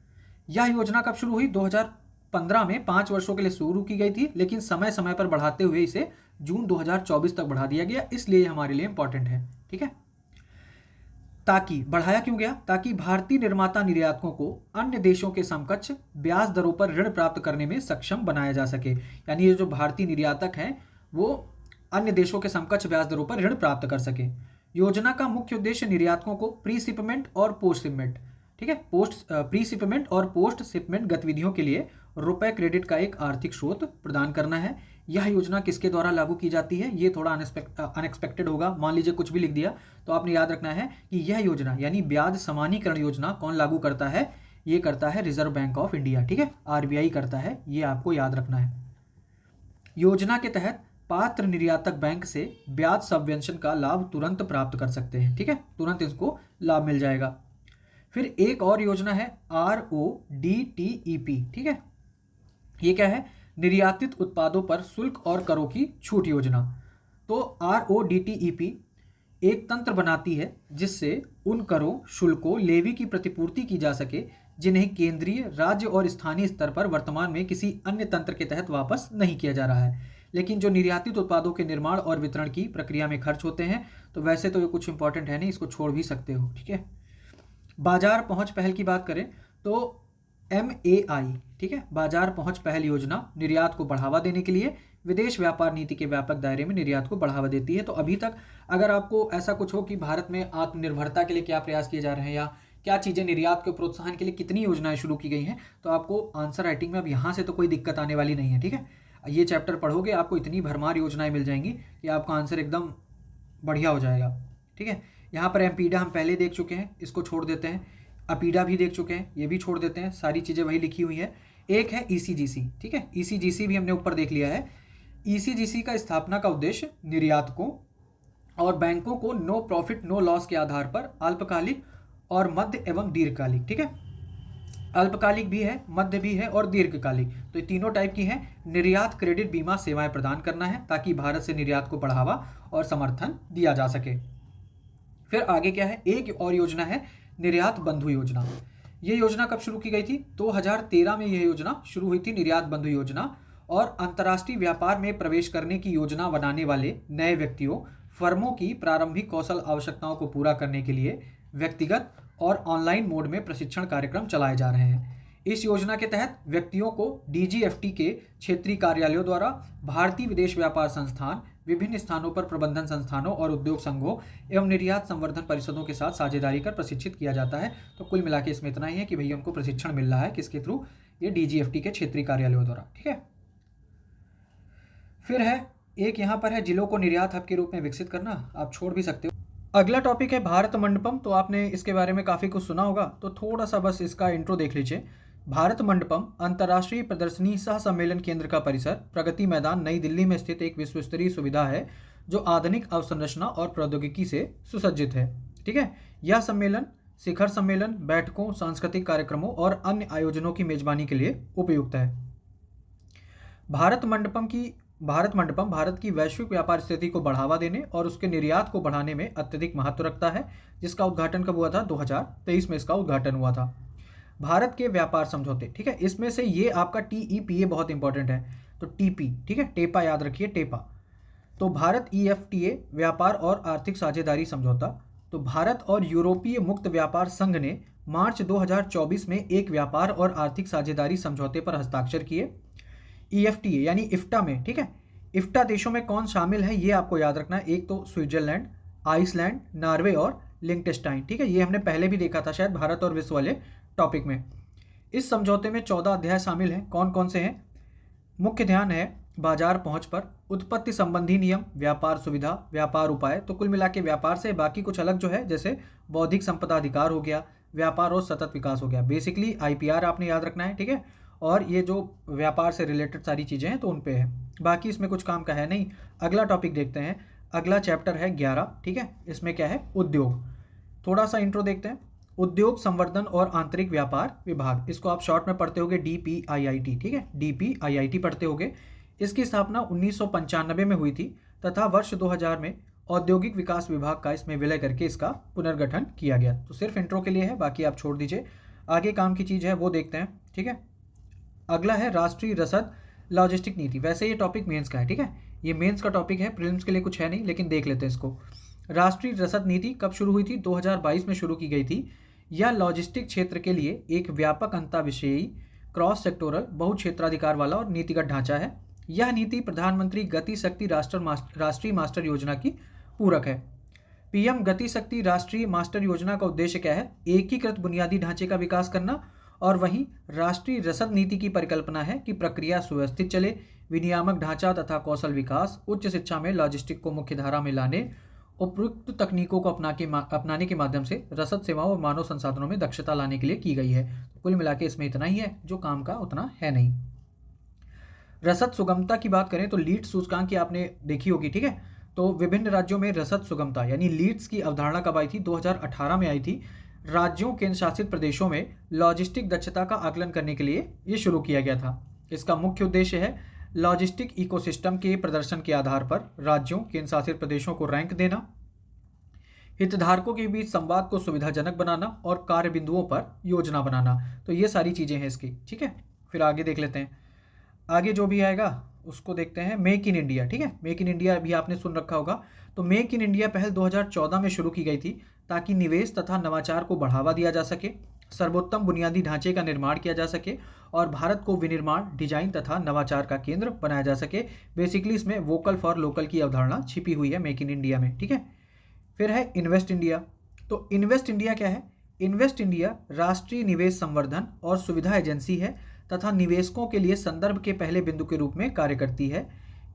यह योजना कब शुरू हुई? 2015 में 5 वर्षों के लिए शुरू की गई थी, लेकिन समय समय पर बढ़ाते हुए इसे जून 2024 तक बढ़ा दिया गया, इसलिए हमारे लिए इंपॉर्टेंट है, ठीक है। ताकि बढ़ाया क्यों गया? ताकि भारतीय निर्माता निर्यातकों को अन्य देशों के समकक्ष ब्याज दरों पर ऋण प्राप्त करने में सक्षम बनाया जा सके। यानी ये जो भारतीय निर्यातक हैं वो अन्य देशों के समकक्ष ब्याज दरों पर ऋण प्राप्त कर सके। योजना का मुख्य उद्देश्य निर्यातकों को प्री शिपमेंट और पोस्ट शिपमेंट, ठीक है, प्री शिपमेंट और पोस्ट शिपमेंट गतिविधियों के लिए रुपए क्रेडिट का एक आर्थिक स्रोत प्रदान करना है। यह योजना किसके द्वारा लागू की जाती है? ये थोड़ा अनएक्सपेक्टेड होगा, मान लीजिए कुछ भी लिख दिया, तो आपने याद रखना है कि यह योजना यानी ब्याज समानीकरण योजना कौन लागू करता है? ये करता है रिजर्व बैंक ऑफ इंडिया, ठीक है, RBI करता है, ये आपको याद रखना है। योजना के तहत पात्र निर्यातक बैंक से ब्याज सबवेंशन का लाभ तुरंत प्राप्त कर सकते हैं, ठीक है, तुरंत इसको लाभ मिल जाएगा। फिर एक और योजना है RODTEP, ठीक है, ये क्या है? निर्यातित उत्पादों पर शुल्क और करों की छूट योजना। तो RODTEP एक तंत्र बनाती है जिससे उन करों, शुल्कों, लेवी की प्रतिपूर्ति की जा सके जिन्हें केंद्रीय, राज्य और स्थानीय स्तर पर वर्तमान में किसी अन्य तंत्र के तहत वापस नहीं किया जा रहा है, लेकिन जो निर्यातित उत्पादों के निर्माण और वितरण की प्रक्रिया में खर्च होते हैं। तो वैसे तो ये कुछ इंपॉर्टेंट है नहीं, इसको छोड़ भी सकते हो, ठीक है। बाजार पहुंच पहल की बात करें तो MAI, ठीक है, बाजार पहुंच पहल योजना निर्यात को बढ़ावा देने के लिए विदेश व्यापार नीति के व्यापक दायरे में निर्यात को बढ़ावा देती है। तो अभी तक अगर आपको ऐसा कुछ हो कि भारत में आत्मनिर्भरता के लिए क्या प्रयास किए जा रहे हैं या क्या चीज़ें निर्यात के प्रोत्साहन के लिए कितनी योजनाएं शुरू की गई हैं, तो आपको आंसर राइटिंग में अब यहाँ से तो कोई दिक्कत आने वाली नहीं है, ठीक है। ये चैप्टर पढ़ोगे आपको इतनी भरमार योजनाएं मिल जाएंगी कि आपका आंसर एकदम बढ़िया हो जाएगा, ठीक है। यहाँ पर एम्पीडा हम पहले देख चुके हैं, इसको छोड़ देते हैं। अपीडा भी देख चुके हैं, ये भी छोड़ देते हैं, सारी चीज़ें वही लिखी हुई है। एक है ECGC, ठीक है, ECGC भी हमने ऊपर देख लिया है। ECGC का स्थापना का उद्देश्य निर्यातकों और बैंकों को नो प्रॉफिट नो लॉस के आधार पर अल्पकालिक और मध्य एवं दीर्घकालिक, ठीक है, अल्पकालिक भी है, मध्य भी है और दीर्घकालिक, तो ये तीनों टाइप की हैं, निर्यात क्रेडिट बीमा सेवाएं प्रदान करना है ताकि भारत से निर्यात को बढ़ावा और समर्थन दिया जा सके। फिर आगे क्या है? एक और योजना है निर्यात बंधु योजना। ये योजना कब शुरू की गई थी? 2013 में यह योजना शुरू हुई थी, निर्यात बंधु योजना। और अंतर्राष्ट्रीय व्यापार में प्रवेश करने की योजना बनाने वाले नए व्यक्तियों, फर्मों की प्रारंभिक कौशल आवश्यकताओं को पूरा करने के लिए व्यक्तिगत और ऑनलाइन मोड में प्रशिक्षण कार्यक्रम चलाए जा रहे हैं। इस योजना के तहत व्यक्तियों को डीजीएफटी के क्षेत्रीय कार्यालयों द्वारा भारतीय विदेश व्यापार संस्थान, विभिन्न स्थानों पर प्रबंधन संस्थानों और उद्योग संघों एवं निर्यात संवर्धन परिषदों के साथ साझेदारी कर प्रशिक्षित किया जाता है। तो कुल मिला के इसमें इतना ही है कि भैया उनको प्रशिक्षण मिल रहा है किसके थ्रू? ये डीजीएफटी के क्षेत्रीय कार्यालयों द्वारा। ठीक है। फिर है एक यहाँ पर है जिलों को निर्यात हब के रूप में विकसित करना, आप छोड़ भी सकते हो। अगला टॉपिक है भारत मंडपम। तो आपने इसके बारे में काफ़ी कुछ सुना होगा, तो थोड़ा सा बस इसका इंट्रो देख लीजिए। भारत मंडपम अंतर्राष्ट्रीय प्रदर्शनी सह सम्मेलन केंद्र का परिसर प्रगति मैदान नई दिल्ली में स्थित एक विश्व स्तरीय सुविधा है जो आधुनिक अवसंरचना और प्रौद्योगिकी से सुसज्जित है। ठीक है। यह सम्मेलन शिखर सम्मेलन, बैठकों, सांस्कृतिक कार्यक्रमों और अन्य आयोजनों की मेजबानी के लिए उपयुक्त है। भारत मंडपम भारत की वैश्विक व्यापार स्थिति को बढ़ावा देने और उसके निर्यात को बढ़ाने में अत्यधिक महत्व रखता है, जिसका उद्घाटन कब हुआ था? 2023 में इसका उद्घाटन हुआ था। भारत के व्यापार समझौते, ठीक है, इसमें से ये आपका TEPA बहुत इंपॉर्टेंट है, तो TP, ठीक है, टेपा याद रखिए, टेपा। तो भारत EFTA व्यापार और आर्थिक साझेदारी समझौता। तो भारत और यूरोपीय मुक्त व्यापार संघ ने मार्च 2024 में एक व्यापार और आर्थिक साझेदारी समझौते पर हस्ताक्षर किए। EFTA यानी इफ्टा में, ठीक है, इफ्टा देशों में कौन शामिल है ये आपको याद रखना है। एक तो स्विट्जरलैंड, आइसलैंड, नॉर्वे और लिंकटेस्टाइन। ठीक है, ये हमने पहले भी देखा था शायद भारत और विश्व वाले टॉपिक में। इस समझौते में 14 अध्याय शामिल हैं। कौन कौन से हैं? मुख्य ध्यान है बाजार पहुंच पर, उत्पत्ति संबंधी नियम, व्यापार सुविधा, व्यापार उपाय। तो कुल मिला के व्यापार से बाकी कुछ अलग जो है, जैसे बौद्धिक संपदा अधिकार हो गया, व्यापार और सतत विकास हो गया। बेसिकली IPR आपने याद रखना है। ठीक है, और ये जो व्यापार से रिलेटेड सारी चीज़ें हैं तो उन पे है, बाकी इसमें कुछ काम का है नहीं। अगला टॉपिक देखते हैं। अगला चैप्टर है 11। ठीक है, इसमें क्या है? उद्योग। थोड़ा सा इंट्रो देखते हैं। उद्योग संवर्धन और आंतरिक व्यापार विभाग, इसको आप शॉर्ट में पढ़ते होगे DPIIT। ठीक है, DPIIT पढ़ते होगे। इसकी स्थापना 1995 में हुई थी तथा वर्ष 2000 में औद्योगिक विकास विभाग का इसमें विलय करके इसका पुनर्गठन किया गया। तो सिर्फ इंट्रो के लिए है, बाकी आप छोड़ दीजिए। आगे काम की चीज़ है वो देखते हैं। ठीक है, अगला है राष्ट्रीय रसद लॉजिस्टिक नीति। वैसे ये टॉपिक मेंस का है। ठीक है, ये मेंस का टॉपिक है, प्रीलिम्स के लिए कुछ है नहीं, लेकिन देख लेते हैं इसको। राष्ट्रीय रसद नीति कब शुरू हुई थी? 2022 में शुरू की गई थी। यह लॉजिस्टिक क्षेत्र के लिए एक व्यापक अंतःविषयी, क्रॉस सेक्टोरल, बहुक्षेत्राधिकार वाला और नीतिगत ढांचा है। यह नीति प्रधानमंत्री गति शक्ति राष्ट्रीय मास्टर योजना की पूरक है। PM गति शक्ति राष्ट्रीय मास्टर योजना का उद्देश्य क्या है? एकीकृत बुनियादी ढांचे का विकास करना। और वहीं राष्ट्रीय रसद नीति की परिकल्पना है कि प्रक्रिया सुव्यवस्थित चले, विनियामक ढांचा तथा कौशल विकास, उच्च शिक्षा में लॉजिस्टिक को मुख्य धारा में लाने, उपयुक्त तकनीकों को अपनाने के माध्यम से रसद सेवाओं और मानव संसाधनों में दक्षता लाने के लिए की गई है। तो कुल मिला के इसमें इतना ही है, जो काम का उतना है नहीं। रसद सुगमता की बात करें तो लीड्स सूचकांक की आपने देखी होगी। ठीक है, तो विभिन्न राज्यों में रसद सुगमता यानी लीड्स की अवधारणा कब आई थी? 2018 में आई थी। राज्यों केंद्र शासित प्रदेशों में लॉजिस्टिक दक्षता का आकलन करने के लिए ये शुरू किया गया था। इसका मुख्य उद्देश्य है लॉजिस्टिक इकोसिस्टम के प्रदर्शन के आधार पर राज्यों केंद्र शासित प्रदेशों को रैंक देना, हितधारकों के बीच संवाद को सुविधाजनक बनाना और कार्य बिंदुओं पर योजना बनाना। तो ये सारी चीज़ें हैं इसकी। ठीक है, फिर आगे देख लेते हैं। आगे जो भी आएगा उसको देखते हैं। Make in India. ठीक है, मेक इन इंडिया भी आपने सुन रखा होगा। तो मेक इन इंडिया पहल 2014 में शुरू की गई थी ताकि निवेश तथा नवाचार को बढ़ावा दिया जा सके, सर्वोत्तम बुनियादी ढांचे का निर्माण किया जा सके और भारत को विनिर्माण, डिजाइन तथा नवाचार का केंद्र बनाया जा सके। बेसिकली इसमें वोकल फॉर लोकल की अवधारणा छिपी हुई है मेक इन इंडिया में। ठीक है, फिर है इन्वेस्ट इंडिया। तो इन्वेस्ट इंडिया क्या है? इन्वेस्ट इंडिया राष्ट्रीय निवेश संवर्धन और सुविधा एजेंसी है तथा निवेशकों के लिए संदर्भ के पहले बिंदु के रूप में कार्य करती है।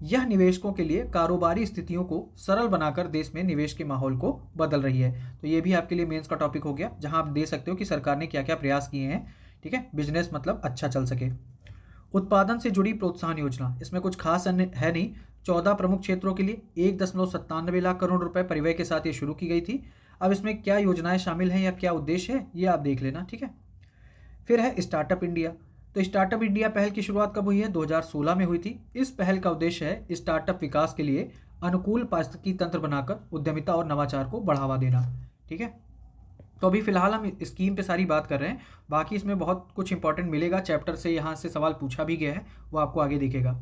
यह निवेशकों के लिए कारोबारी स्थितियों को सरल बनाकर देश में निवेश के माहौल को बदल रही है। तो ये भी आपके लिए मेंस का टॉपिक हो गया, जहां आप दे सकते हो कि सरकार ने क्या क्या प्रयास किए हैं। ठीक है, बिजनेस मतलब अच्छा चल सके। उत्पादन से जुड़ी प्रोत्साहन योजना, इसमें कुछ खास है नहीं। 14 प्रमुख क्षेत्रों के लिए 1.97 लाख करोड़ रुपए परिव्यय के साथ ये शुरू की गई थी। अब इसमें क्या योजनाएं शामिल हैं या क्या उद्देश्य है ये आप देख लेना। ठीक है, फिर है स्टार्टअप इंडिया। तो स्टार्टअप इंडिया पहल की शुरुआत कब हुई है? 2016 में हुई थी। इस पहल का उद्देश्य है स्टार्टअप विकास के लिए अनुकूल पारिस्थितिकी तंत्र बनाकर उद्यमिता और नवाचार को बढ़ावा देना। ठीक है, तो अभी फिलहाल हम स्कीम पे सारी बात कर रहे हैं, बाकी इसमें बहुत कुछ इंपॉर्टेंट मिलेगा, चैप्टर से यहाँ से सवाल पूछा भी गया है, वो आपको आगे दिखेगा।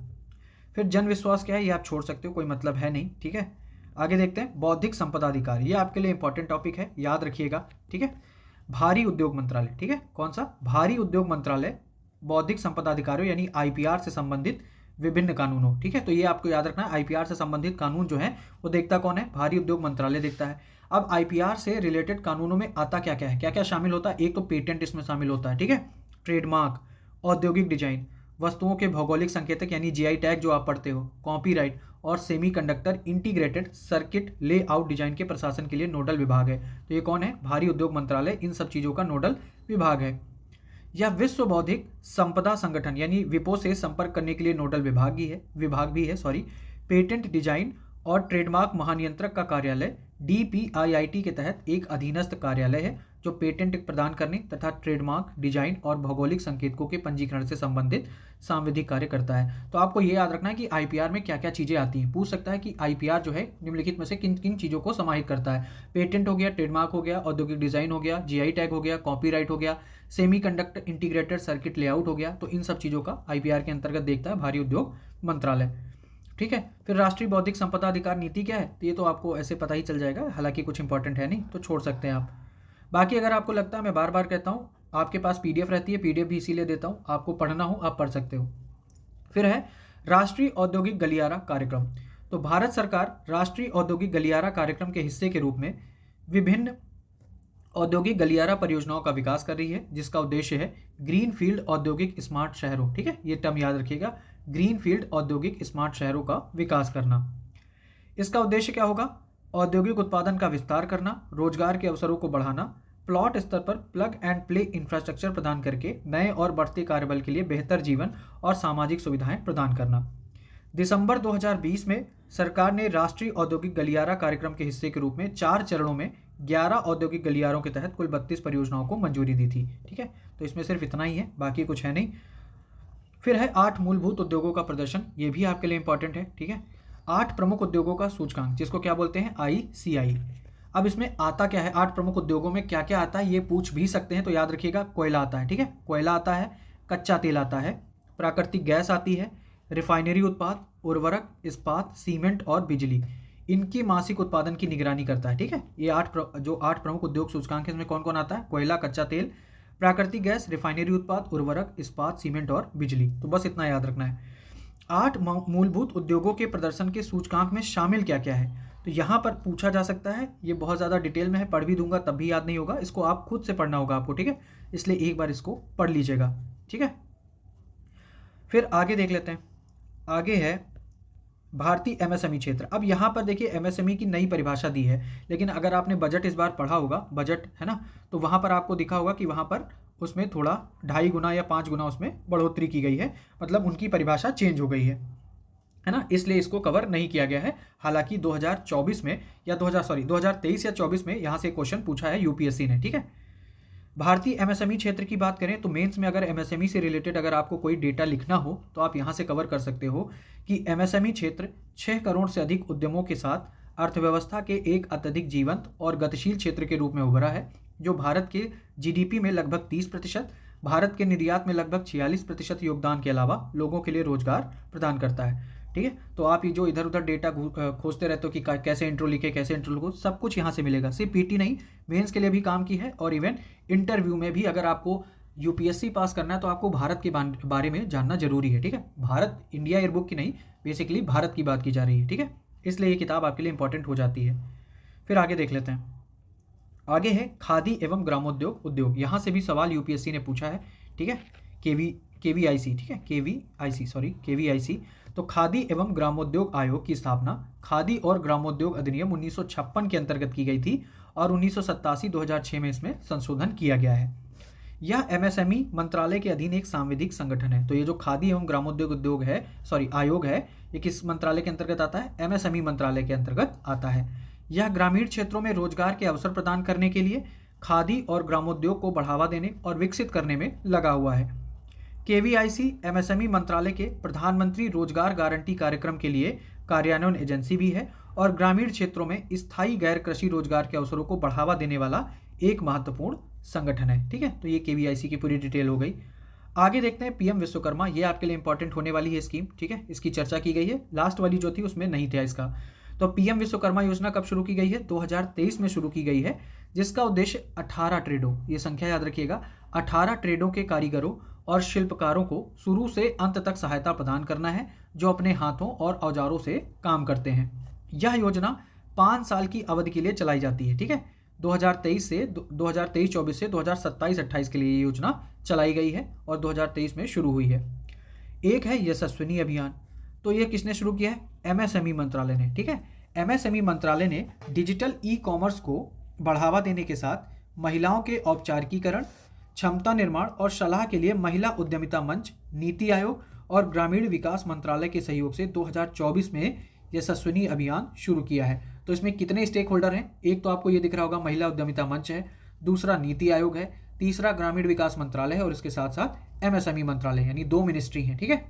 फिर जन विश्वास क्या है, ये आप छोड़ सकते हो, कोई मतलब है नहीं, ठीक है। आगे देखते हैं बौद्धिक संपदा अधिकार, ये आपके लिए इंपॉर्टेंट टॉपिक है, याद रखिएगा, ठीक है। भारी उद्योग मंत्रालय, ठीक है, कौन सा, भारी उद्योग मंत्रालय बौद्धिक संपदा अधिकारों यानी आईपीआर से संबंधित विभिन्न कानूनों, ठीक है। तो ये आपको याद रखना है, आईपीआर से संबंधित कानून जो है वो देखता कौन है, भारी उद्योग मंत्रालय देखता है। अब आईपीआर से रिलेटेड कानूनों में आता क्या क्या है, क्या क्या शामिल होता है, एक तो पेटेंट इसमें शामिल होता है, ठीक है, ट्रेडमार्क, औद्योगिक डिजाइन, वस्तुओं के भौगोलिक संकेतक यानी जीआई टैग जो आप पढ़ते हो, कॉपीराइट और semiconductor integrated circuit layout design के प्रशासन के लिए नोडल विभाग है। तो ये कौन है, भारी उद्योग मंत्रालय इन सब चीज़ों का नोडल विभाग है। यह विश्व बौद्धिक संपदा संगठन यानी विपो से संपर्क करने के लिए नोडल विभाग भी है पेटेंट डिजाइन और ट्रेडमार्क महानियंत्रक का कार्यालय DPIIT के तहत एक अधीनस्थ कार्यालय है जो पेटेंट प्रदान करने तथा ट्रेडमार्क डिजाइन और भौगोलिक संकेतकों के पंजीकरण से संबंधित सांविधिक कार्य करता है। तो आपको ये याद रखना है कि आईपीआर में क्या क्या चीज़ें आती हैं, पूछ सकता है कि आईपीआर जो है निम्नलिखित में से किन किन चीज़ों को समाहित करता है। पेटेंट हो गया, ट्रेडमार्क हो गया, औद्योगिक डिजाइन हो गया, जीआई टैग हो गया, कॉपीराइट हो गया, सेमीकंडक्टर इंटीग्रेटेड सर्किट लेआउट हो गया। तो इन सब चीज़ों का आईपीआर के अंतर्गत देखता है भारी उद्योग मंत्रालय, ठीक है। फिर राष्ट्रीय बौद्धिक संपदा अधिकार नीति क्या है, तो ये तो आपको ऐसे पता ही चल जाएगा, हालांकि कुछ इंपॉर्टेंट है नहीं तो छोड़ सकते हैं आप। बाकी अगर आपको लगता है, मैं बार बार कहता हूँ, आपके पास पीडीएफ रहती है, पीडीएफ भी इसीलिए देता हूँ, आपको पढ़ना हो आप पढ़ सकते हो। फिर है राष्ट्रीय औद्योगिक गलियारा कार्यक्रम। तो भारत सरकार राष्ट्रीय औद्योगिक गलियारा कार्यक्रम के हिस्से के रूप में विभिन्न औद्योगिक गलियारा परियोजनाओं का विकास कर रही है, जिसका उद्देश्य है ग्रीन फील्ड औद्योगिक स्मार्ट शहरों, ठीक है, ये टर्म याद रखिएगा, ग्रीन फील्ड औद्योगिक स्मार्ट शहरों का विकास करना। इसका उद्देश्य क्या होगा, औद्योगिक उत्पादन का विस्तार करना, रोजगार के अवसरों को बढ़ाना, प्लॉट स्तर पर प्लग एंड प्ले इंफ्रास्ट्रक्चर प्रदान करके नए और बढ़ते कार्यबल के लिए बेहतर जीवन और सामाजिक सुविधाएं प्रदान करना। दिसंबर 2020 में सरकार ने राष्ट्रीय औद्योगिक गलियारा कार्यक्रम के हिस्से के रूप में 4 चरणों में 11 औद्योगिक गलियारों के तहत कुल 32 परियोजनाओं को मंजूरी दी थी, ठीक है। तो इसमें सिर्फ इतना ही है, बाकी कुछ है नहीं। फिर है 8 मूलभूत उद्योगों का प्रदर्शन, ये भी आपके लिए इंपॉर्टेंट है, ठीक है। 8 प्रमुख उद्योगों का सूचकांक, जिसको क्या बोलते हैं, ICI। अब इसमें आता क्या है, 8 प्रमुख उद्योगों में क्या क्या आता है ये पूछ भी सकते हैं, तो याद रखिएगा, कोयला आता है, ठीक है, कोयला आता है, कच्चा तेल आता है, प्राकृतिक गैस आती है, रिफाइनरी उत्पाद, उर्वरक, इस्पात, सीमेंट और बिजली, इनकी मासिक उत्पादन की निगरानी करता है, ठीक है। ये 8 प्रमुख उद्योग सूचकांक है, इसमें कौन कौन आता है, कोयला, कच्चा तेल, प्राकृतिक गैस, रिफाइनरी उत्पाद, उर्वरक, इस्पात, सीमेंट और बिजली। तो बस इतना याद रखना है। 8 मूलभूत उद्योगों के प्रदर्शन के सूचकांक में शामिल क्या क्या है, तो यहाँ पर पूछा जा सकता है, ये बहुत ज़्यादा डिटेल में है, पढ़ भी दूंगा तब भी याद नहीं होगा, इसको आप खुद से पढ़ना होगा आपको, ठीक है, इसलिए एक बार इसको पढ़ लीजिएगा, ठीक है। फिर आगे देख लेते हैं, आगे है भारतीय MSME क्षेत्र। अब यहाँ पर देखिए MSME की नई परिभाषा दी है, लेकिन अगर आपने बजट इस बार पढ़ा होगा, बजट है ना, तो वहाँ पर आपको दिखा होगा कि वहाँ पर उसमें थोड़ा 2.5 गुना या 5 गुना उसमें बढ़ोतरी की गई है, मतलब उनकी परिभाषा चेंज हो गई है ना, इसलिए इसको कवर नहीं किया गया है। हालांकि 2024 में या 2023 या 24 में यहाँ से क्वेश्चन पूछा है यूपीएससी ने, ठीक है। भारतीय MSME क्षेत्र की बात करें तो मेंस में अगर MSME से रिलेटेड अगर आपको कोई डेटा लिखना हो तो आप यहाँ से कवर कर सकते हो कि MSME क्षेत्र 6 करोड़ से अधिक उद्यमों के साथ अर्थव्यवस्था के एक अत्यधिक जीवंत और गतिशील क्षेत्र के रूप में उभरा है, जो भारत के GDP में लगभग 30%, भारत के निर्यात में लगभग 46% योगदान के अलावा लोगों के लिए रोजगार प्रदान करता है, ठीक है। तो आप ये जो इधर उधर डेटा खोजते रहते हो कि कैसे इंट्रो लिखे, कैसे इंट्रो लिखो, सब कुछ यहाँ से मिलेगा। सिर्फ पीटी नहीं, मेंस के लिए भी काम की है, और इवन इंटरव्यू में भी अगर आपको यूपीएससी पास करना है तो आपको भारत के बारे में जानना जरूरी है, ठीक है। भारत इंडिया एयरबुक की नहीं, बेसिकली भारत की बात की जा रही है, ठीक है, इसलिए ये किताब आपके लिए इंपॉर्टेंट हो जाती है। फिर आगे देख लेते हैं, आगे है खादी एवं ग्रामोद्योग। यहाँ से भी सवाल यूपीएससी ने पूछा है, ठीक है, केवीआईसी, ठीक है, केवीआईसी। तो खादी एवं ग्रामोद्योग आयोग की स्थापना खादी और ग्रामोद्योग अधिनियम 1956 के अंतर्गत की गई थी और 1987-2006 में इसमें संशोधन किया गया है। यह MSME मंत्रालय के अधीन एक सांविधिक संगठन है। तो ये जो खादी एवं ग्रामोद्योग आयोग है, ये किस मंत्रालय के अंतर्गत आता है, MSME मंत्रालय के अंतर्गत आता है। यह ग्रामीण क्षेत्रों में रोजगार के अवसर प्रदान करने के लिए खादी और ग्रामोद्योग को बढ़ावा देने और विकसित करने में लगा हुआ है। KVIC MSME मंत्रालय के प्रधानमंत्री रोजगार गारंटी कार्यक्रम के लिए कार्यान्वयन एजेंसी भी है और ग्रामीण क्षेत्रों में स्थायी गैर कृषि रोजगार के अवसरों को बढ़ावा देने वाला एक महत्वपूर्ण संगठन है। ठीक है, तो ये केवीआईसी की पूरी डिटेल हो गई। आगे देखते हैं पीएम विश्वकर्मा, ये आपके लिए इंपॉर्टेंट होने वाली है स्कीम। ठीक है, इसकी चर्चा की गई है, लास्ट वाली जो थी उसमें नहीं था इसका। तो पीएम विश्वकर्मा योजना कब शुरू की गई है? 2023 में शुरू की गई है, जिसका उद्देश्य 18 ट्रेडों, ये संख्या याद रखिएगा, 18 ट्रेडों के कारीगरों और शिल्पकारों को शुरू से अंत तक सहायता प्रदान करना है, जो अपने हाथों और औजारों से काम करते हैं। यह योजना 5 साल की अवधि के लिए चलाई जाती है। ठीक है, 2023-24 से 2027-28 के लिए ये योजना चलाई गई है और 2023 में शुरू हुई है। एक है यशस्विनी अभियान, तो ये किसने शुरू किया है? एमएसएमई मंत्रालय ने। ठीक है, एमएसएमई मंत्रालय ने डिजिटल ई कॉमर्स को बढ़ावा देने के साथ महिलाओं के औपचारिकीकरण, क्षमता निर्माण और सलाह के लिए महिला उद्यमिता मंच, नीति आयोग और ग्रामीण विकास मंत्रालय के सहयोग से 2024 में यशस्विनी अभियान शुरू किया है। तो इसमें कितने स्टेक होल्डर हैं? एक तो आपको ये दिख रहा होगा महिला उद्यमिता मंच है, दूसरा नीति आयोग है, तीसरा ग्रामीण विकास मंत्रालय है और इसके साथ साथ एमएसएमई मंत्रालय, यानी 2 मिनिस्ट्री हैं। ठीक है,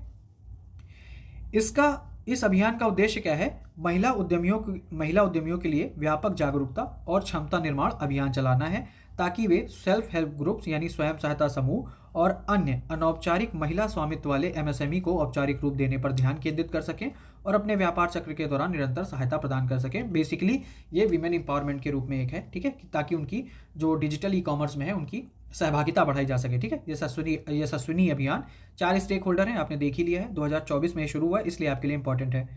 इस अभियान का उद्देश्य क्या है? महिला उद्यमियों के लिए व्यापक जागरूकता और क्षमता निर्माण अभियान चलाना है, ताकि वे सेल्फ हेल्प ग्रुप्स यानी स्वयं सहायता समूह और अन्य अनौपचारिक महिला स्वामित्व वाले एमएसएमई को औपचारिक रूप देने पर ध्यान केंद्रित कर सकें और अपने व्यापार चक्र के दौरान निरंतर सहायता प्रदान कर सकें। बेसिकली ये विमेन एम्पावरमेंट के रूप में एक है। ठीक है, ताकि उनकी जो डिजिटल ई कॉमर्स में है उनकी सहभागिता बढ़ाई जा सके। ठीक है, यशस्विनी अभियान 4 स्टेक होल्डर हैं, आपने देख ही लिया है, 2024 में शुरू हुआ है, इसलिए आपके लिए इंपॉर्टेंट है।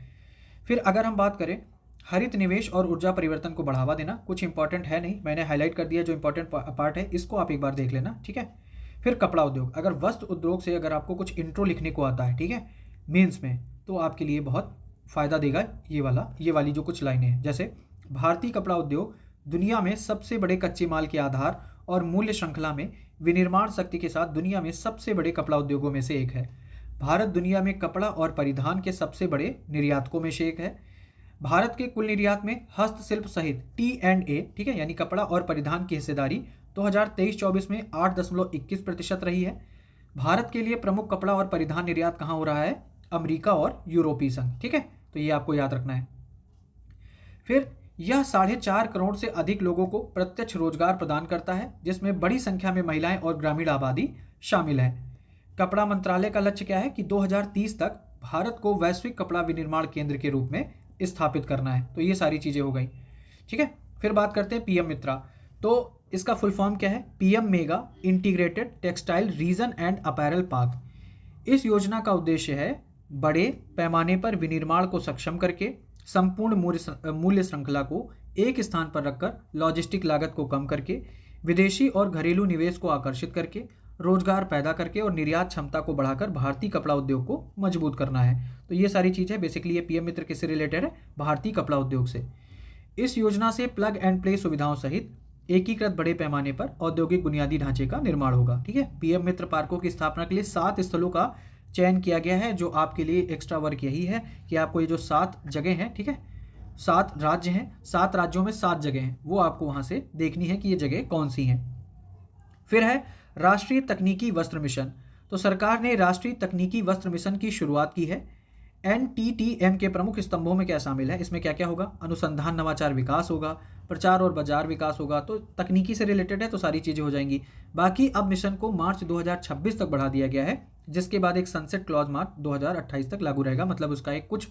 फिर अगर हम बात करें हरित निवेश और ऊर्जा परिवर्तन को बढ़ावा देना, कुछ इंपॉर्टेंट है नहीं, मैंने हाईलाइट कर दिया जो इंपॉर्टेंट पार्ट है, इसको आप एक बार देख लेना। ठीक है, फिर कपड़ा उद्योग, अगर वस्त्र उद्योग से अगर आपको कुछ इंट्रो लिखने को आता है, ठीक है, मेंस में, तो आपके लिए बहुत फ़ायदा देगा ये वाली जो कुछ लाइनें हैं। जैसे भारतीय कपड़ा उद्योग दुनिया में सबसे बड़े कच्चे माल के आधार और मूल्य श्रृंखला में विनिर्माण शक्ति के साथ दुनिया में सबसे बड़े कपड़ा उद्योगों में से एक है। भारत दुनिया में कपड़ा और परिधान के सबसे बड़े निर्यातकों में से एक है। भारत के कुल निर्यात में हस्तशिल्प सहित T&A, ठीक है, यानी कपड़ा और परिधान की हिस्सेदारी 2023-24 में 8.21% रही है। भारत के लिए प्रमुख कपड़ा और परिधान निर्यात कहाँ हो रहा है? अमेरिका और यूरोपीय संघ। ठीक है, तो ये आपको याद रखना है। फिर यह 4.5 करोड़ से अधिक लोगों को प्रत्यक्ष रोजगार प्रदान करता है, जिसमें बड़ी संख्या में महिलाएं और ग्रामीण आबादी शामिल है। कपड़ा मंत्रालय का लक्ष्य क्या है कि 2030 तक भारत को वैश्विक कपड़ा विनिर्माण केंद्र के रूप में स्थापित करना है। तो ये सारी चीज़ें हो गई। ठीक है, फिर बात करते हैं पीएम मित्रा। तो इसका फुल फॉर्म क्या है? PM mega integrated textile reason and apparel park. इस योजना का उद्देश्य है बड़े पैमाने पर विनिर्माण को सक्षम करके संपूर्ण मूल्य श्रृंखला को एक स्थान पर रखकर लॉजिस्टिक लागत को कम करके विदेशी और घरेलू निवेश को आकर्षित करके रोजगार पैदा करके और निर्यात क्षमता को बढ़ाकर भारतीय कपड़ा उद्योग को मजबूत करना है। तो ये सारी चीज़ें बेसिकली ये पीएम मित्र किससे रिलेटेड है? भारतीय कपड़ा उद्योग से। इस योजना से प्लग एंड प्ले सुविधाओं सहित एकीकृत बड़े पैमाने पर औद्योगिक बुनियादी ढांचे का निर्माण होगा। ठीक है, पीएम मित्र पार्कों की स्थापना के लिए 7 स्थलों का चयन किया गया है। जो आपके लिए एक्स्ट्रा वर्क यही है कि आपको ये जो 7 जगह हैं, ठीक है, 7 राज्य हैं, 7 राज्यों में 7 जगह हैं, वो आपको वहाँ से देखनी है कि ये जगह कौन सी हैं। फिर है राष्ट्रीय तकनीकी वस्त्र मिशन। तो सरकार ने राष्ट्रीय तकनीकी वस्त्र मिशन की शुरुआत की है। NTTM के प्रमुख स्तंभों में क्या शामिल है? इसमें क्या क्या होगा? अनुसंधान नवाचार विकास होगा, प्रचार और बाजार विकास होगा। तो तकनीकी से रिलेटेड है तो सारी चीज़ें हो जाएंगी। बाकी अब मिशन को मार्च 2026 तक बढ़ा दिया गया है, जिसके बाद एक सनसेट क्लॉज मार्च 2028 तक लागू रहेगा। मतलब उसका एक कुछ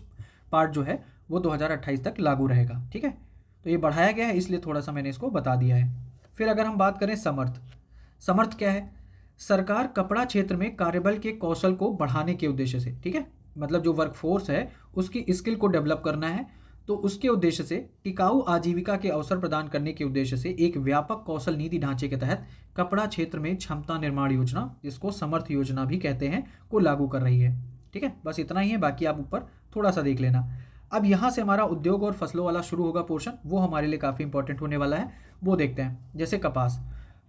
पार्ट जो है वो 2028 तक लागू रहेगा। ठीक है, तो ये बढ़ाया गया है, इसलिए थोड़ा सा मैंने इसको बता दिया है। फिर अगर हम बात करें समर्थ क्या है? सरकार कपड़ा क्षेत्र में कार्यबल के कौशल को बढ़ाने के उद्देश्य से, ठीक है, मतलब जो वर्कफोर्स है उसकी स्किल को डेवलप करना है, तो उसके उद्देश्य से टिकाऊ आजीविका के अवसर प्रदान करने के उद्देश्य से एक व्यापक कौशल नीति ढांचे के तहत कपड़ा क्षेत्र में क्षमता निर्माण योजना, जिसको समर्थ योजना भी कहते हैं, को लागू कर रही है। ठीक है, बस इतना ही है, बाकी आप ऊपर थोड़ा सा देख लेना। अब यहाँ से हमारा उद्योग और फसलों वाला शुरू होगा पोर्शन, वो हमारे लिए काफ़ी इंपॉर्टेंट होने वाला है, वो देखते हैं। जैसे कपास,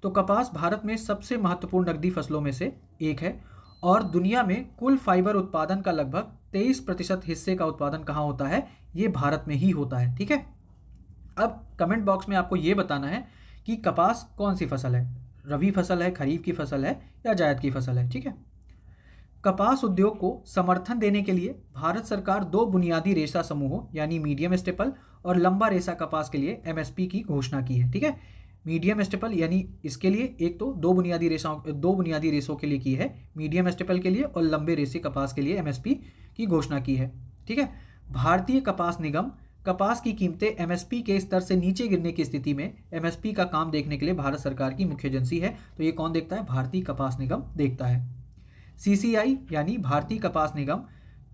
तो कपास भारत में सबसे महत्वपूर्ण नकदी फसलों में से एक है और दुनिया में कुल फाइबर उत्पादन का लगभग 23% हिस्से का उत्पादन कहाँ होता है? ये भारत में ही होता है। ठीक है, अब कमेंट बॉक्स में आपको ये बताना है कि कपास कौन सी फसल है, रबी फसल है, खरीफ की फसल है या जायद की फसल है। ठीक है, कपास उद्योग को समर्थन देने के लिए भारत सरकार 2 बुनियादी रेशा समूहों यानी मीडियम स्टेपल और लंबा रेशा कपास के लिए MSP की घोषणा की है। ठीक है, मीडियम स्टेपल यानी इसके लिए एक तो दो बुनियादी रेसों के लिए की है, मीडियम स्टेपल के लिए और लंबे रेसे कपास के लिए एमएसपी की घोषणा की है। ठीक है। भारतीय कपास निगम कपास की कीमतें एमएसपी के स्तर से नीचे गिरने की स्थिति में एमएसपी का काम देखने के लिए भारत सरकार की मुख्य एजेंसी है। तो ये कौन देखता है? भारतीय कपास निगम देखता है। सीसीआई यानी भारतीय कपास निगम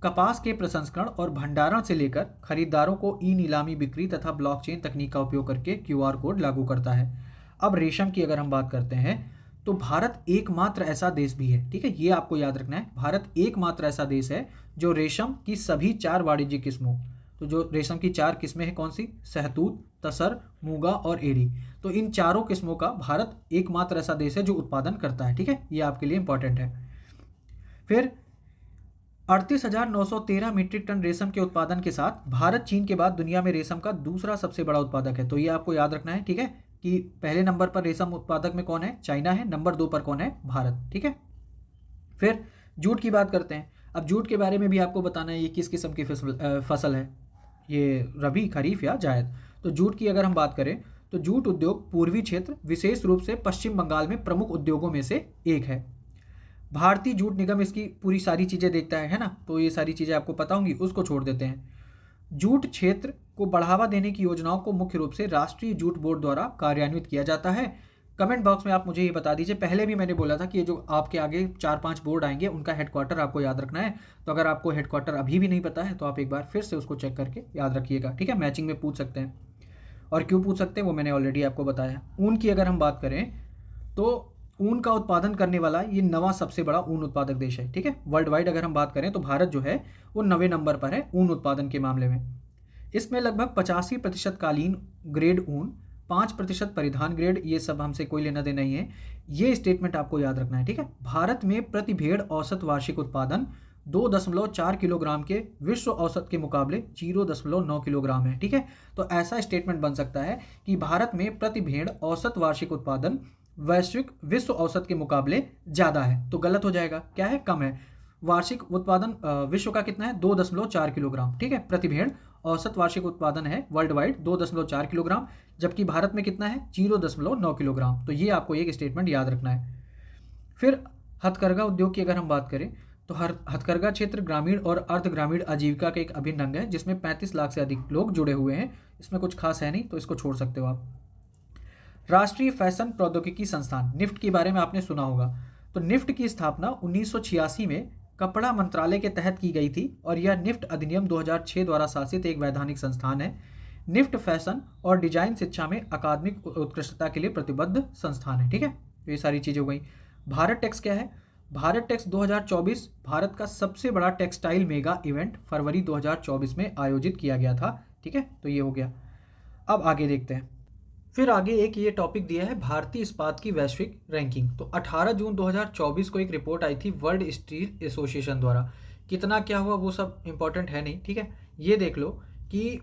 कपास के प्रसंस्करण और भंडारण से लेकर खरीदारों को ई नीलामी बिक्री तथा ब्लॉकचेन तकनीक का उपयोग करके क्यूआर कोड लागू करता है। अब रेशम की अगर हम बात करते हैं तो भारत एकमात्र ऐसा देश भी है, ठीक है, ये आपको याद रखना है, भारत एकमात्र ऐसा देश है जो रेशम की सभी 4 वाणिज्यिक किस्मों, तो जो रेशम की 4 किस्में हैं कौन सी? सहतूत, तसर, मूंगा और एरी, तो इन चारों किस्मों का भारत एकमात्र ऐसा देश है जो उत्पादन करता है। ठीक है, ये आपके लिए इंपॉर्टेंट है। फिर 38,913 मीट्रिक टन रेशम के उत्पादन के साथ भारत चीन के बाद दुनिया में रेशम का दूसरा सबसे बड़ा उत्पादक है। तो ये आपको याद रखना है, ठीक है, कि पहले नंबर पर रेशम उत्पादक में कौन है? चाइना है, नंबर 2 पर कौन है? भारत। ठीक है। फिर जूट की बात करते हैं। अब जूट के बारे में भी आपको बताना है ये किस किस्म की फसल है, ये रबी, खरीफ या जायद। तो जूट की अगर हम बात करें तो जूट उद्योग पूर्वी क्षेत्र विशेष रूप से पश्चिम बंगाल में प्रमुख उद्योगों में से एक है। भारतीय जूट निगम इसकी पूरी सारी चीज़ें देखता है ना, तो ये सारी चीज़ें आपको पता होंगी, उसको छोड़ देते हैं। जूट क्षेत्र को बढ़ावा देने की योजनाओं को मुख्य रूप से राष्ट्रीय जूट बोर्ड द्वारा कार्यान्वित किया जाता है। कमेंट बॉक्स में आप मुझे ये बता दीजिए, पहले भी मैंने बोला था कि ये जो आपके आगे 4-5 बोर्ड आएंगे उनका हेडक्वार्टर आपको याद रखना है। तो अगर आपको हेडक्वार्टर अभी भी नहीं पता है तो आप एक बार फिर से उसको चेक करके याद रखिएगा। ठीक है, मैचिंग में पूछ सकते हैं, और क्यों पूछ सकते हैं वो मैंने ऑलरेडी आपको बताया। ऊन की अगर हम बात करें तो ऊन का उत्पादन करने वाला ये 9वां सबसे बड़ा ऊन उत्पादक देश है। ठीक है, वर्ल्ड वाइड अगर हम बात करें तो भारत जो है वो 9वें नंबर पर है ऊन उत्पादन के मामले में। इसमें लगभग 85% कालीन ग्रेड ऊन, 5% परिधान ग्रेड, ये सब हमसे कोई लेना देना नहीं है। ये स्टेटमेंट आपको याद रखना है। ठीक है, भारत में प्रति भेड़ औसत वार्षिक उत्पादन 2.4 किलोग्राम के विश्व औसत के मुकाबले 0.9 किलोग्राम है। ठीक है, तो ऐसा स्टेटमेंट बन सकता है कि भारत में प्रति भेड़ औसत वार्षिक उत्पादन वैश्विक विश्व औसत के मुकाबले ज़्यादा है। तो गलत हो जाएगा, क्या है? कम है। वार्षिक उत्पादन विश्व का कितना है? 2.4 किलोग्राम। ठीक है, प्रति भेड़ औसत वार्षिक उत्पादन है वर्ल्ड वाइड 2.4 किलोग्राम, जबकि भारत में कितना है? 0.9 किलोग्राम। तो ये आपको एक स्टेटमेंट याद रखना है। फिर हथकरघा उद्योग की अगर हम बात करें तो हथकरघा क्षेत्र ग्रामीण और अर्ध ग्रामीण आजीविका का एक अभिन्न अंग है जिसमें 35 लाख से अधिक लोग जुड़े हुए हैं। इसमें कुछ खास है नहीं तो इसको छोड़ सकते हो आप। राष्ट्रीय फैशन प्रौद्योगिकी संस्थान निफ्ट के बारे में आपने सुना होगा। तो निफ्ट की स्थापना 1986 में कपड़ा मंत्रालय के तहत की गई थी और यह निफ्ट अधिनियम 2006 द्वारा शासित एक वैधानिक संस्थान है। निफ्ट फैशन और डिजाइन शिक्षा में अकादमिक उत्कृष्टता के लिए प्रतिबद्ध संस्थान है। ठीक है, तो ये सारी चीज़ें हो गई। भारत टेक्स क्या है? भारत टेक्स 2024 भारत का सबसे बड़ा टेक्सटाइल मेगा इवेंट फरवरी 2024 में आयोजित किया गया था। ठीक है, तो ये हो गया। अब आगे देखते हैं। फिर आगे एक ये टॉपिक दिया है भारतीय इस्पात की वैश्विक रैंकिंग। तो 18 जून 2024 को एक रिपोर्ट आई थी वर्ल्ड स्टील एसोसिएशन द्वारा। कितना क्या हुआ वो सब इंपॉर्टेंट है नहीं। ठीक है, ये देख लो कि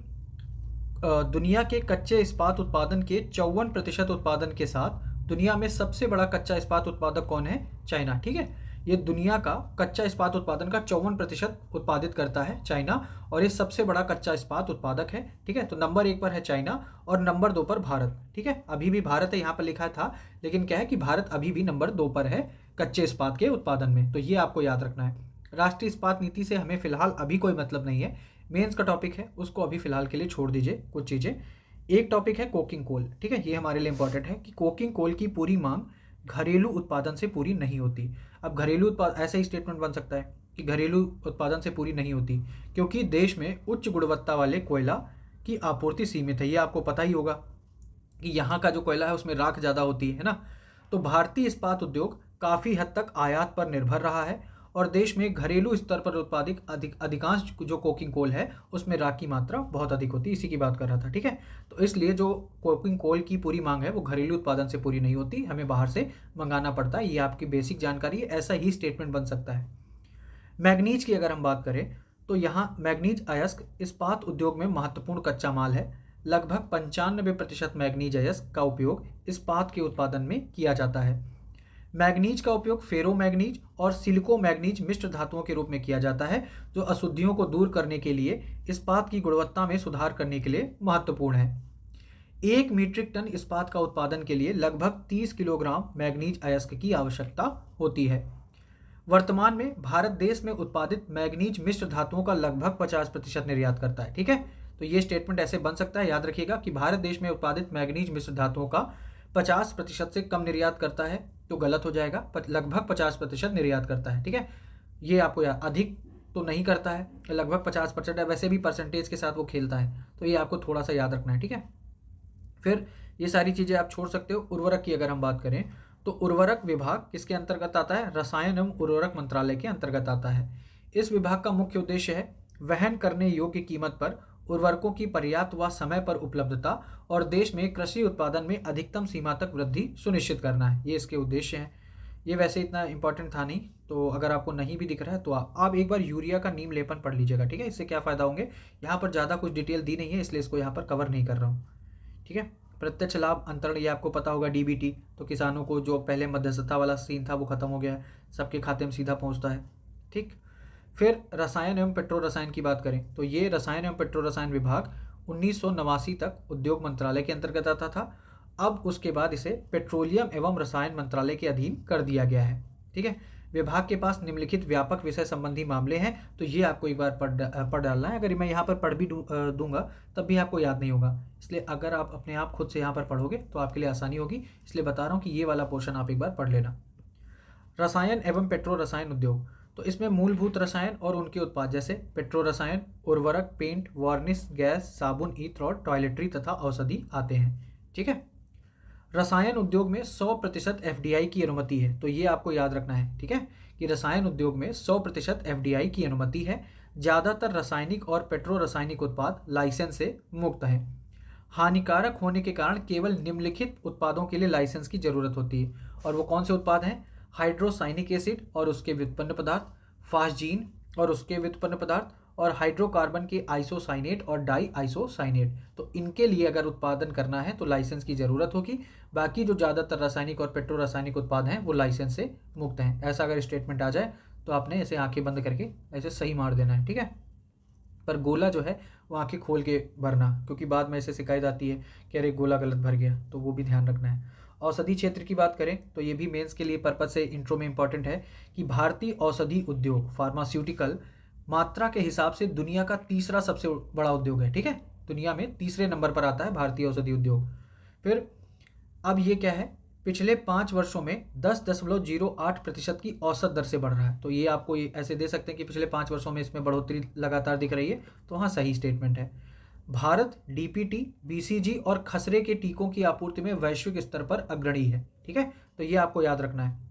दुनिया के कच्चे इस्पात उत्पादन के 54% उत्पादन के साथ दुनिया में सबसे बड़ा कच्चा इस्पात उत्पादक कौन है? चाइना। ठीक है, ये दुनिया का कच्चा इस्पात उत्पादन का 54% उत्पादित करता है चाइना, और ये सबसे बड़ा कच्चा इस्पात उत्पादक है। ठीक है, तो नंबर 1 पर है चाइना और नंबर 2 पर भारत। ठीक है, अभी भी भारत है यहाँ पर लिखा था, लेकिन क्या है कि भारत अभी भी नंबर 2 पर है कच्चे इस्पात के उत्पादन में। तो ये आपको याद रखना है। राष्ट्रीय इस्पात नीति से हमें फिलहाल अभी कोई मतलब नहीं है, मेंस का टॉपिक है, उसको अभी फिलहाल के लिए छोड़ दीजिए कुछ चीज़ें। एक टॉपिक है कोकिंग कोल। ठीक है, ये हमारे लिए इंपॉर्टेंट है कि कोकिंग कोल की पूरी मांग घरेलू उत्पादन से पूरी नहीं होती। अब घरेलू उत्पाद ऐसा ही स्टेटमेंट बन सकता है कि घरेलू उत्पादन से पूरी नहीं होती क्योंकि देश में उच्च गुणवत्ता वाले कोयला की आपूर्ति सीमित है। ये आपको पता ही होगा कि यहाँ का जो कोयला है उसमें राख ज़्यादा होती है ना। तो भारतीय इस्पात उद्योग काफ़ी हद तक आयात पर निर्भर रहा है और देश में घरेलू स्तर पर उत्पादित अधिकांश जो कोकिंग कोल है उसमें राख की मात्रा बहुत अधिक होती है। इसी की बात कर रहा था। ठीक है, तो इसलिए जो कोकिंग कोल की पूरी मांग है वो घरेलू उत्पादन से पूरी नहीं होती, हमें बाहर से मंगाना पड़ता है। ये आपकी बेसिक जानकारी है, ऐसा ही स्टेटमेंट बन सकता है। मैग्नीज की अगर हम बात करें तो यहाँ मैग्नीज अयस्क इस्पात उद्योग में महत्वपूर्ण कच्चा माल है। लगभग 95% मैग्नीज अयस्क का उपयोग इस्पात के उत्पादन में किया जाता है। मैग्नीज का उपयोग फेरो मैग्नीज और सिलिको मैग्नीज मिश्र धातुओं के रूप में किया जाता है जो अशुद्धियों को दूर करने के लिए इस्पात की गुणवत्ता में सुधार करने के लिए महत्वपूर्ण है। 1 मीट्रिक टन इस्पात का उत्पादन के लिए लगभग 30 किलोग्राम मैग्नीज अयस्क की आवश्यकता होती है। वर्तमान में भारत देश में उत्पादित मैग्नीज मिश्र धातुओं का लगभग 50% निर्यात करता है। ठीक है, तो ये स्टेटमेंट ऐसे बन सकता है, याद रखिएगा कि भारत देश में उत्पादित मैग्नीज मिश्र धातुओं का 50% से कम निर्यात करता है, तो गलत हो जाएगा, लगभग 50% निर्यात करता है। ठीक है, ये आपको अधिक तो नहीं करता है, लगभग 50% है, वैसे भी परसेंटेज के साथ वो खेलता है, तो ये आपको थोड़ा सा याद रखना है। ठीक है, फिर ये सारी चीज़ें आप छोड़ सकते हो। उर्वरक की अगर हम बात करें तो उर्वरक विभाग किसके अंतर्गत आता है? रसायन एवं उर्वरक मंत्रालय के अंतर्गत आता है। इस विभाग का मुख्य उद्देश्य है वहन करने योग्य कीमत पर उर्वरकों की पर्याप्त व समय पर उपलब्धता और देश में कृषि उत्पादन में अधिकतम सीमा तक वृद्धि सुनिश्चित करना है, ये इसके उद्देश्य हैं। ये वैसे इतना इंपॉर्टेंट था नहीं, तो अगर आपको नहीं भी दिख रहा है तो आप एक बार यूरिया का नीम लेपन पढ़ लीजिएगा। ठीक है, इससे क्या फ़ायदा होंगे, यहाँ पर ज़्यादा कुछ डिटेल दी नहीं है, इसलिए इसको यहाँ पर कवर नहीं कर रहा हूँ। ठीक है, प्रत्यक्ष लाभ अंतरण, ये आपको पता होगा, डीबीटी, तो किसानों को जो पहले मध्यस्थता वाला सीन था वो खत्म हो गया है, सबके खाते में सीधा पहुंचता है। ठीक, फिर रसायन एवं पेट्रो रसायन की बात करें तो ये रसायन एवं पेट्रो रसायन विभाग 1989 तक उद्योग मंत्रालय के अंतर्गत आता था। अब उसके बाद इसे पेट्रोलियम एवं रसायन मंत्रालय के अधीन कर दिया गया है। ठीक है, विभाग के पास निम्नलिखित व्यापक विषय संबंधी मामले हैं, तो ये आपको एक बार पढ़ डालना है। अगर मैं यहाँ पर पढ़ भी दूंगा तब भी आपको याद नहीं होगा, इसलिए अगर आप अपने आप खुद से यहाँ पर पढ़ोगे तो आपके लिए आसानी होगी, इसलिए बता रहा हूँ कि ये वाला पोर्शन आप एक बार पढ़ लेना। रसायन एवं पेट्रो रसायन उद्योग, तो इसमें मूलभूत रसायन और उनके उत्पाद जैसे पेट्रो रसायन, उर्वरक, पेंट, वार्निश, गैस, साबुन, इत्र और टॉयलेटरी तथा औषधि आते हैं। ठीक है, रसायन उद्योग में 100% एफडीआई की अनुमति है, तो ये आपको याद रखना है। ठीक है, कि रसायन उद्योग में 100% एफडीआई की अनुमति है। ज़्यादातर रासायनिक और पेट्रो रासायनिक उत्पाद लाइसेंस से मुक्त हैं। हानिकारक होने के कारण केवल निम्नलिखित उत्पादों के लिए लाइसेंस की जरूरत होती है, और वो कौन से उत्पाद हैं? हाइड्रोसाइनिक एसिड और उसके व्युत्पन्न पदार्थ, फास्जीन और उसके व्युत्पन्न पदार्थ, और हाइड्रोकार्बन के आइसोसाइनेट और डाई आइसोसाइनेट, तो इनके लिए अगर उत्पादन करना है तो लाइसेंस की ज़रूरत होगी। बाकी जो ज़्यादातर रासायनिक और पेट्रो रासायनिक उत्पाद हैं वो लाइसेंस से मुक्त हैं। ऐसा अगर स्टेटमेंट आ जाए तो आपने ऐसे आंखें बंद करके ऐसे सही मार देना है। ठीक है, पर गोला जो है वो आंखें खोल के भरना, क्योंकि बाद में ऐसे शिकायत आती है कि अरे गोला गलत भर गया, तो वो भी ध्यान रखना है। औषधि क्षेत्र की बात करें तो ये भी मेंस के लिए पर्पज से इंट्रो में इंपॉर्टेंट है कि भारतीय औषधि उद्योग फार्मास्यूटिकल मात्रा के हिसाब से दुनिया का तीसरा सबसे बड़ा उद्योग है। ठीक है, दुनिया में तीसरे नंबर पर आता है भारतीय औषधि उद्योग। फिर अब ये क्या है, पिछले 5 वर्षों में 10.08% की औसत दर से बढ़ रहा है, तो ये आपको ऐसे दे सकते हैं कि पिछले 5 वर्षों में इसमें बढ़ोतरी लगातार दिख रही है, तो हाँ सही स्टेटमेंट है। भारत डीपीटी, बीसीजी और खसरे के टीकों की आपूर्ति में वैश्विक स्तर पर अग्रणी है। ठीक है, तो ये आपको याद रखना है,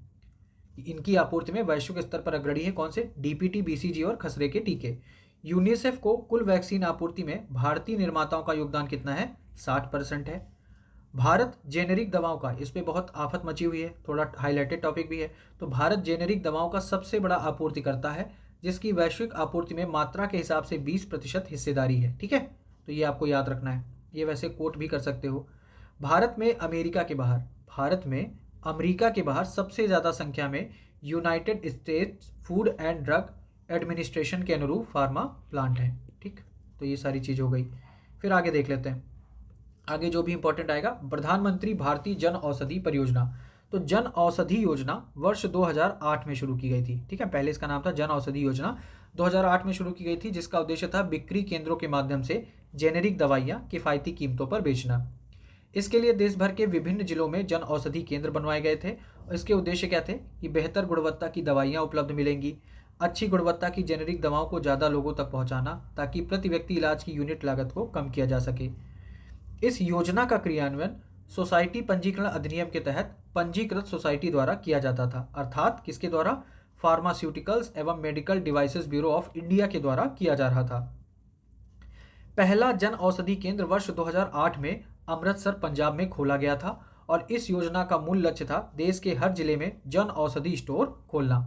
इनकी आपूर्ति में वैश्विक स्तर पर अग्रणी है। कौन से? डीपीटी, बीसीजी और खसरे के टीके। यूनिसेफ को कुल वैक्सीन आपूर्ति में भारतीय निर्माताओं का योगदान कितना है? 60% है। भारत जेनेरिक दवाओं का, इस पर बहुत आफत मची हुई है, थोड़ा हाईलाइटेड टॉपिक भी है, तो भारत जेनेरिक दवाओं का सबसे बड़ा आपूर्तिकर्ता है, जिसकी वैश्विक आपूर्ति में मात्रा के हिसाब से 20% हिस्सेदारी है। ठीक है, तो ये आपको याद रखना है, ये वैसे कोट भी कर सकते हो। भारत में अमेरिका के बाहर सबसे ज़्यादा संख्या में United states food and drug administration के अनुरूप फार्मा प्लांट हैं। ठीक, तो ये सारी चीज़ हो गई। फिर आगे देख लेते हैं, आगे जो भी इंपॉर्टेंट आएगा, प्रधानमंत्री भारतीय जन औषधि परियोजना। तो जन औषधि योजना वर्ष 2008 में शुरू की गई थी। ठीक है, पहले इसका नाम था जन औषधि योजना, 2008 में शुरू की गई थी, जिसका उद्देश्य था बिक्री केंद्रों के माध्यम से जेनेरिक दवाइयाँ किफ़ायती कीमतों पर बेचना। इसके लिए देश भर के विभिन्न जिलों में जन औषधि केंद्र बनवाए गए थे, और इसके उद्देश्य क्या थे कि बेहतर गुणवत्ता की दवाइयाँ उपलब्ध मिलेंगी, अच्छी गुणवत्ता की जेनेरिक दवाओं को ज़्यादा लोगों तक पहुँचाना, ताकि प्रति व्यक्ति इलाज की यूनिट लागत को कम किया जा सके। इस योजना का क्रियान्वयन सोसाइटी पंजीकरण अधिनियम के तहत पंजीकृत सोसाइटी द्वारा किया जाता था, अर्थात किसके द्वारा? फार्मास्यूटिकल्स एवं medical devices bureau of India के द्वारा किया जा रहा था। पहला जन औषधि केंद्र वर्ष 2008 में अमृतसर, पंजाब में खोला गया था, और इस योजना का मूल लक्ष्य था देश के हर जिले में जन औषधि स्टोर खोलना।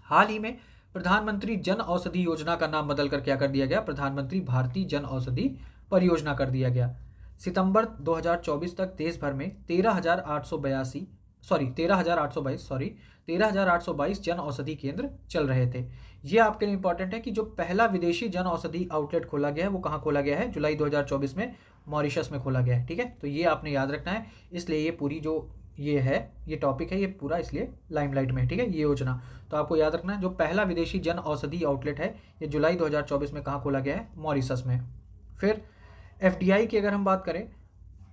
हाल ही में प्रधानमंत्री जन औषधि योजना का नाम बदलकर क्या कर दिया गया? प्रधानमंत्री भारतीय जन औषधि परियोजना कर दिया गया। सितंबर 2024 तक देश भर में 13,882 सॉरी 13,822 सॉरी 13,822 जन औषधि केंद्र चल रहे थे। ये आपके लिए इंपॉर्टेंट है कि जो पहला विदेशी जन औषधि आउटलेट खोला गया है वो कहाँ खोला गया है, जुलाई 2024 में मॉरिशस में खोला गया है। ठीक है, तो ये आपने याद रखना है, इसलिए ये पूरी जो ये है ये टॉपिक है ये पूरा इसलिए लाइमलाइट में है। ठीक है, ये योजना तो आपको याद रखना है, जो पहला विदेशी जन औषधि आउटलेट है ये जुलाई 2024 में कहाँ खोला गया है, मॉरिशस में। फिर एफडीआई की अगर हम बात करें